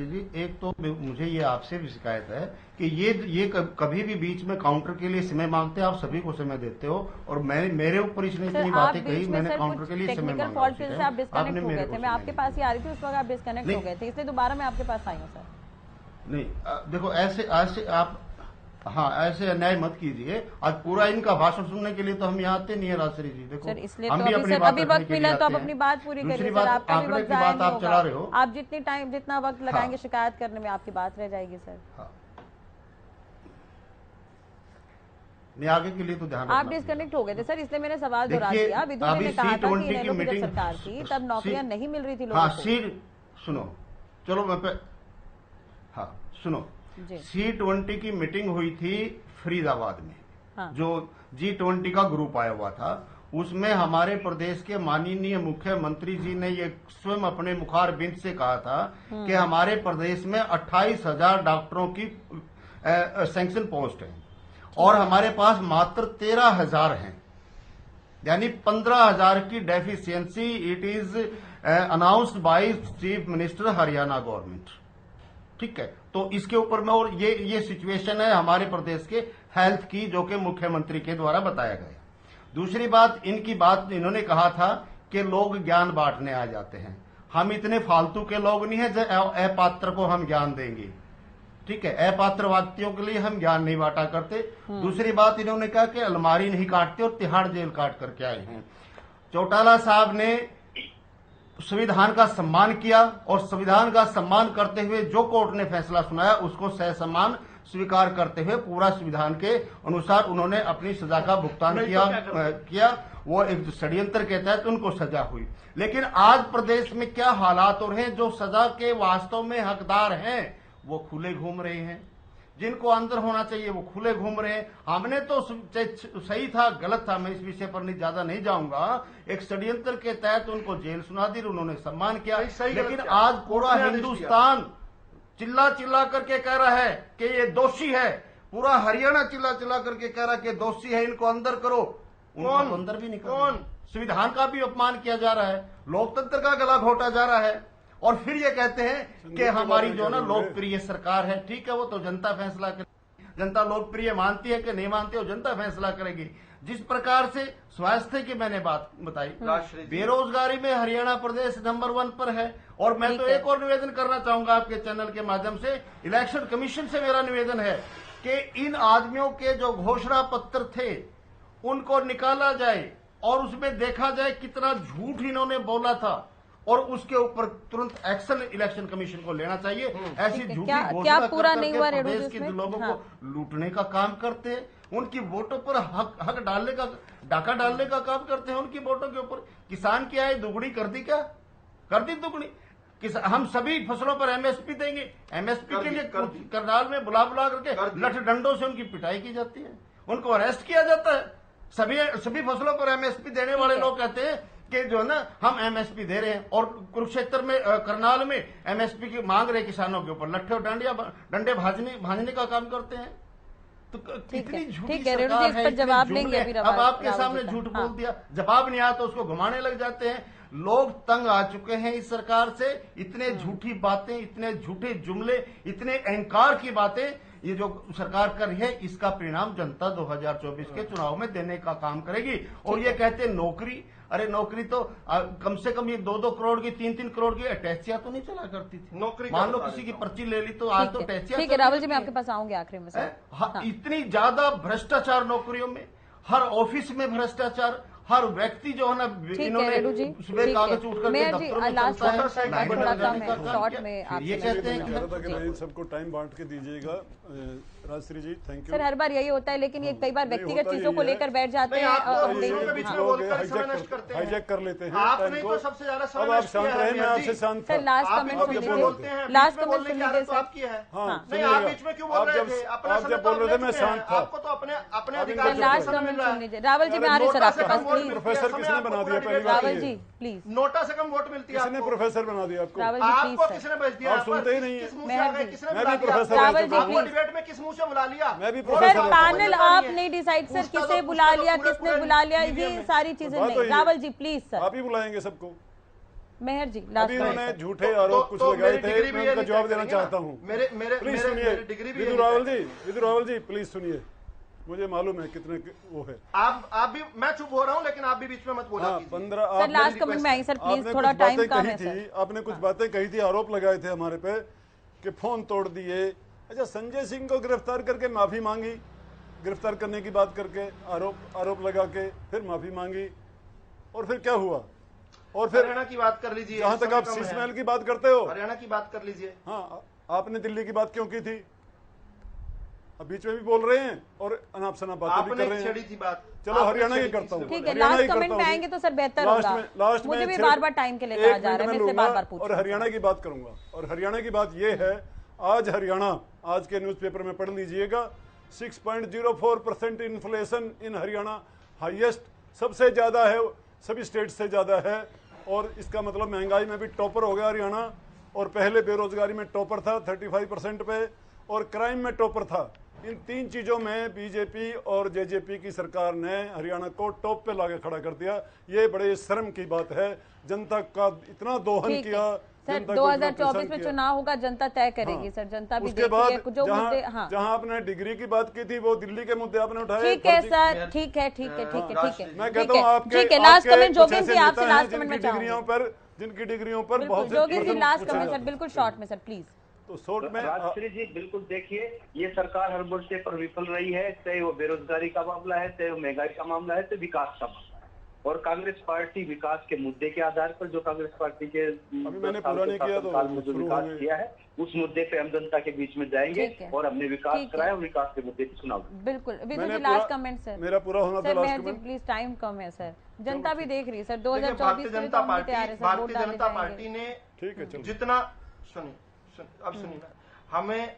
जी, एक तो मुझे ये आपसे भी शिकायत है कि ये कभी भी बीच में काउंटर के लिए समय मांगते हैं, आप सभी को समय देते हो, और मेरे ऊपर इसने इतनी बातें कही, मैंने काउंटर के लिए समय मांगा। फॉल्ट से आप डिस्कनेक्ट हो गए थे, मैं आपके पास ही आ रही थी उस वक्त, आप डिस्कनेक्ट हो गए थे, इसलिए दोबारा मैं आपके पास आई हूँ सर। नहीं देखो, ऐसे आप ऐसे अन्याय मत कीजिए। आज पूरा इनका भाषण सुनने के लिए तो हम यहाँ आते नहीं है राजश्री जी। देखो सर, इसलिए हम तो भी अभी अपनी सर बात अभी वक्त मिला तो आप अपनी बात पूरी करिए सर, आपका भी वक्त जाया नहीं आप चला रहे हो, आप जितना वक्त लगाएंगे शिकायत करने में आपकी बात रह जाएगी सर। नहीं, आगे के लिए तो ध्यान आप डिस्कनेक्ट हो गए थे सर, इसलिए मैंने सवाल दोहरा दिया। विधु ने कहा था कि इनेलो की जब सरकार थी तब नौकरियां नहीं मिल रही थी लोगों को। सुनो, चलो मैं सुनो, C20 की मीटिंग हुई थी फरीदाबाद में। हाँ। जो G20 का ग्रुप आया हुआ था, उसमें हमारे प्रदेश के माननीय मुख्यमंत्री जी ने ये स्वयं अपने मुखार बिंद से कहा था कि हमारे प्रदेश में 28,000 डॉक्टरों की सैंक्शन पोस्ट है और हमारे पास मात्र 13,000 हैं, यानी 15,000 की deficiency. It is announced by chief minister Haryana government. ठीक है, तो इसके ऊपर में, और ये सिचुएशन है हमारे प्रदेश के हेल्थ की, जो कि मुख्यमंत्री के द्वारा बताया गया। दूसरी बात, इन्होंने कहा था कि लोग ज्ञान बांटने आ जाते हैं। हम इतने फालतू के लोग नहीं है जो अपात्र को हम ज्ञान देंगे। ठीक है, अपात्र व्यक्तियों के लिए हम ज्ञान नहीं बांटा करते। दूसरी बात, इन्होंने कहा कि अलमारी नहीं काटते और तिहाड़ जेल काट करके आए हैं। चौटाला साहब ने संविधान का सम्मान किया और संविधान का सम्मान करते हुए जो कोर्ट ने फैसला सुनाया उसको सहसम्मान स्वीकार करते हुए पूरा संविधान के अनुसार उन्होंने अपनी सजा का भुगतान किया। वो एक षड्यंत्र के तहत उनको सजा हुई। लेकिन आज प्रदेश में क्या हालात हो रहे हैं, जो सजा के वास्तव में हकदार हैं वो खुले घूम रहे हैं, जिनको अंदर होना चाहिए वो खुले घूम रहे हैं। हमने तो सही था गलत था, मैं इस विषय पर ज्यादा नहीं जाऊंगा। एक षड्यंत्र के तहत उनको जेल सुना दी, उन्होंने सम्मान किया। लेकिन आज पूरा हिंदुस्तान चिल्ला चिल्ला करके कह रहा है कि ये दोषी है, पूरा हरियाणा चिल्ला चिल्ला करके कह रहा है कि दोषी है, इनको अंदर करो। उनको तो अंदर भी नहीं करो। संविधान का भी अपमान किया जा रहा है, लोकतंत्र का गला घोटा जा रहा है, और फिर ये कहते हैं कि हमारी जो ना लोकप्रिय सरकार है। ठीक है, वो तो जनता फैसला करेगी, जनता लोकप्रिय मानती है कि नहीं मानती है, जनता फैसला करेगी। जिस प्रकार से स्वास्थ्य की मैंने बात बताई, बेरोजगारी में हरियाणा प्रदेश नंबर 1 पर है। और मैं तो एक और निवेदन करना चाहूंगा आपके चैनल के माध्यम से, इलेक्शन कमीशन से मेरा निवेदन है कि इन आदमियों के जो घोषणा पत्र थे उनको निकाला जाए और उसमें देखा जाए कितना झूठ इन्होंने बोला था, और उसके ऊपर तुरंत एक्शन इलेक्शन कमीशन को लेना चाहिए। ऐसी झूठी घोषणा करके प्रदेश के लोगों को लूटने का काम करते हैं, उनकी वोटों पर हक डालने का, डाका डालने का काम करते हैं उनकी वोटों के ऊपर। किसान की आय दुगनी कर दी, क्या कर दी दुगनी। हम सभी फसलों पर एमएसपी देंगे, एमएसपी के लिए करनाल में बुला करके लठ डंडों से उनकी पिटाई की जाती है, उनको अरेस्ट किया जाता है। सभी फसलों पर एमएसपी देने वाले लोग कहते हैं कि जो है ना हम एमएसपी दे रहे हैं, और कुरुक्षेत्र में करनाल में एमएसपी की मांग रहे किसानों के ऊपर लट्ठे और डंडे भाजने का काम करते हैं। तो कितनी झूठी सरकार है, जवाब लेंगे। अब आपके सामने झूठ बोल दिया, जवाब नहीं आया तो उसको घुमाने लग जाते हैं। लोग तंग आ चुके हैं इस सरकार से। इतने झूठी बातें, इतने झूठे जुमले, इतने अहंकार की बातें ये जो सरकार कर रही है, इसका परिणाम जनता 2024 के चुनाव में देने का काम करेगी। और ये कहते हैं नौकरी, अरे नौकरी तो कम से कम ये 2-2 करोड़ की 3-3 करोड़ की अटैचियां तो नहीं चला करती थी। नौकरी मान लो किसी की पर्ची ले ली तो आज तो अटैचियां। ठीक है राहुल जी, मैं आपके पास आऊंगी आखिरी में। इतनी ज्यादा भ्रष्टाचार नौकरियों में, हर ऑफिस में भ्रष्टाचार, हर व्यक्ति जो है ना, इन्होंने सुबह कागज उठ करके दफ्तरों में चलता है। शॉर्ट में आप ये कहते हैं कि सबको टाइम बांट के दीजिएगा। राजश्री जी थैंक यू। सर हर बार यही होता है, लेकिन ये कई बार व्यक्तिगत चीजों को लेकर बैठ जाते हैं, हाईजैक कर लेते हैं। आपने तो सबसे ज्यादा अब आप शांत रहे, मैं आपसे शांत था। सर लास्ट कमेंट सुन लीजिए, लास्ट कमेंट सुन लीजिए सर। नहीं आप बीच में क्यों बोल रहे थे? आप जब बोल रहे थे मैं शांत था। आपको तो अपने अधिकार। लास्ट कमेंट सुन लीजिए। रावल जी मैं आ रही सर आपके पास, प्लीज। प्रोफेसर किसने बना दिया? पहली बात रावल जी प्लीज। नोटा से कम वोट मिलती है। किसने प्रोफेसर बना दिया आपको? रावल जी प्लीज आपको किसने भेज दिया? आप सुनते ही नहीं है। मैं भी प्रोफेसर। रावल जी आपको डिबेट में किस मुंह से बुला लिया? मैं भी सर पैनल आप नहीं डिसाइड सर किसे बुला लिया, किसने बुला लिया, ये सारी चीजें नहीं। रावल जी प्लीज सर। आप ही बुलाएंगे सबको। मेहर जी लास्ट इन्होंने झूठे आरोप कुछ लगाए थे, मैं उनका जवाब देना चाहता हूँ। प्लीज सुनिए विदु रावल जी प्लीज सुनिए। मुझे मालूम है कितने वो है। आप भी, मैं चुप हो रहा हूँ, लेकिन आप भी बीच में मत बोला। 15 लास्ट कमेंट में आई सर प्लीज, थोड़ा टाइम कम है सर। आपने कुछ बातें कही थी, आरोप लगाए थे हमारे पे कि फोन तोड़ दिए। अच्छा, संजय सिंह को गिरफ्तार करके माफी मांगी, गिरफ्तार करने की बात करके आरोप लगा के फिर माफी मांगी, और फिर क्या हुआ? और फिर हरियाणा की बात कर लीजिए। जहां तक आप शीश महल की बात करते हो, हरियाणा की बात कर लीजिए। हाँ, आपने दिल्ली की बात क्यों की थी? अब बीच में भी बोल रहे हैं और अनाप शनाप बातें भी कर रहे हैं। थी बात। चलो हरियाणा की करता हूँ। ठीक है, लास्ट कमेंट में आएंगे तो सर बेहतर होगा। लास्ट मुझे भी बार-बार टाइम के लिए कहा जा रहा है, मैं इससे बार-बार पूछ और हरियाणा की बात करूंगा। और हरियाणा की बात ये है, आज हरियाणा, आज के न्यूज़पेपर में पढ़ लीजिएगा, 6.04% इन्फ्लेशन इन हरियाणा, हाईएस्ट, सबसे ज्यादा है, सभी स्टेट से ज्यादा है। और इसका मतलब महंगाई में भी टॉपर हो गया हरियाणा। और पहले बेरोजगारी में टॉपर था 35% पे, और क्राइम में टॉपर था। इन 3 चीजों में बीजेपी और जेजेपी की सरकार ने हरियाणा को टॉप पे लाके खड़ा कर दिया। ये बड़े शर्म की बात है। जनता का इतना दोहन किया। सर 2024 में चुनाव होगा, जनता तय करेगी। सर जनता भी उसके बाद जो मुद्दे, जहां आपने डिग्री की बात की थी, वो दिल्ली के मुद्दे आपने उठाए। ठीक है सर, ठीक है मैं कहता हूँ आपके लास्ट कमेंट जोगिंदर जी, आपसे लास्ट कमेंट में जिनकी डिग्रियों पर बहुत जोगिंदर जी लास्ट कमेंट सर, बिल्कुल शॉर्ट में सर प्लीज। तो शॉर्ट में राजश्री जी बिल्कुल देखिए, ये सरकार हर मुद्दे पर विफल रही है, चाहे वो बेरोजगारी का मामला है, चाहे वो महंगाई का मामला है, चाहे विकास का मामला है। और कांग्रेस पार्टी विकास के मुद्दे के आधार पर, जो कांग्रेस पार्टी के मैंने पूरा नहीं किया तो जो विकास किया है, उस मुद्दे पे हम जनता के बीच में जाएंगे और हमने विकास कराया और विकास के मुद्दे की सुनाओ। बिल्कुल लास्ट कमेंट सर, मेरा पूरा होना था लास्ट कमेंट प्लीज, टाइम कम है सर, जनता भी देख रही है सर। 2024 में तो हम तैयार है सर, वोट डालने जनता पार्टी ने जितना सुनिए ना, हमें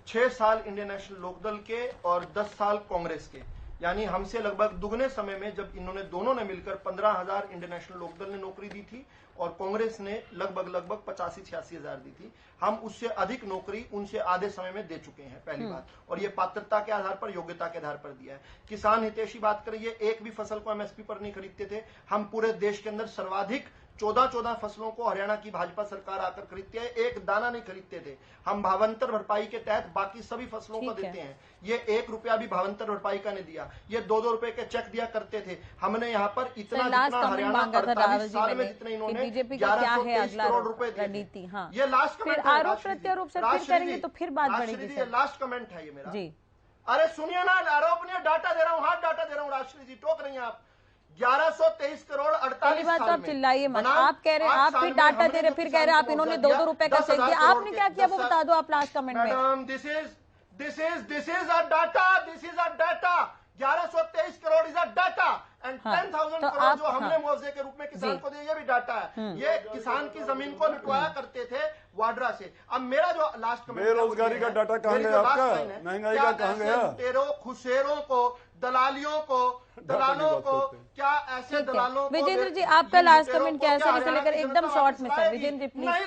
6 साल इंडियन नेशनल लोकदल के और 10 साल कांग्रेस के, यानी हमसे लगभग दुगने समय में, जब इन्होंने दोनों ने मिलकर 15,000 इंडियन नेशनल लोकदल ने नौकरी दी थी और कांग्रेस ने लगभग 85-86 हजार दी थी, हम उससे अधिक नौकरी उनसे आधे समय में दे चुके हैं, पहली बात। और ये पात्रता के आधार पर, योग्यता के आधार पर दिया है। किसान हितैषी बात करिए, एक भी फसल को एमएसपी पर नहीं खरीदते थे हम। पूरे देश के अंदर सर्वाधिक 14 फसलों को हरियाणा की भाजपा सरकार आकर खरीदती है, एक दाना नहीं खरीदते थे हम। भावांतर भरपाई के तहत बाकी सभी फसलों को देते हैं। ये 1 रुपया भी भावांतर भरपाई का नहीं दिया। ये 2-2 रुपए के चेक दिया करते थे। हमने यहाँ पर इतना हरियाणा 48 साल में जितने इन्होंने 1123 करोड़ रुपए दिए। हाँ। ये लास्ट कमेंट आरोप प्रत्यारोप सर फिर करेंगे तो फिर बात बढ़ेगी सर। लास्ट कमेंट है ये मेरा जी। अरे सुनिए ना, आरोप नहीं, डाटा दे रहा हूँ, हाथ डाटा दे रहा हूँ। राष्ट्रीय जी टोक रही हैं आप। 1123 करोड़ 48 बात तो आप चिल्लाइए मत। आप कह रहे हैं, आप फिर डाटा दे रहे, फिर कह रहे हैं आप इन्होंने 2-2 रुपए का चेक दिया। आपने क्या किया वो बता दो आप लास्ट कमेंट में। Madam this is a data 1123 crore is a data and 10,000 crore जो हमने मुआवजे के रूप में किसान को दिए, ये भी डाटा है। ये किसान की जमीन को लुटवाया करते थे वाड्रा से। अब मेरा जो लास्ट कमेंट, बेरोजगारी का डाटा कहाँ गया आपका? महंगाई का कहाँ गया? खुशेरों को, दलालियों को, दलालों को, क्या ऐसे दलालों को। विजेंद्र जी आपका लास्ट कमेंट क्या है सर, इसे लेकर एकदम शॉर्ट में सर। Vijendra ji please. नहीं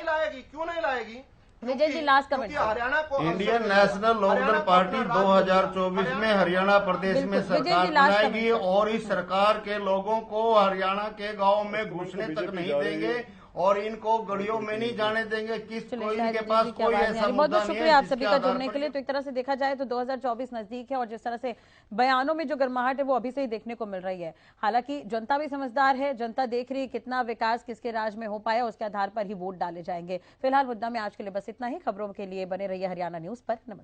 लाएगी, क्यों नहीं लाएगी? Vijay ji last comment. हरियाणा को इंडियन नेशनल लोकदल पार्टी 2024 में हरियाणा प्रदेश में सरकार बनाएगी और इस सरकार के लोगों को हरियाणा के गाँव में घुसने तक नहीं देंगे और इनको गलियों में नहीं जाने देंगे। कोई इनके पास कोई ऐसा बहुत बहुत शुक्रिया आप सभी का जुड़ने के लिए। तो एक तरह से देखा जाए तो 2024 नजदीक है और जिस तरह से बयानों में जो गर्माहट है वो अभी से ही देखने को मिल रही है। हालांकि जनता भी समझदार है, जनता देख रही है कितना विकास किसके राज में हो पाया, उसके आधार पर ही वोट डाले जाएंगे। फिलहाल मुद्दा में आज के लिए बस इतना ही। खबरों के लिए बने रहिए हरियाणा न्यूज पर। नमस्कार।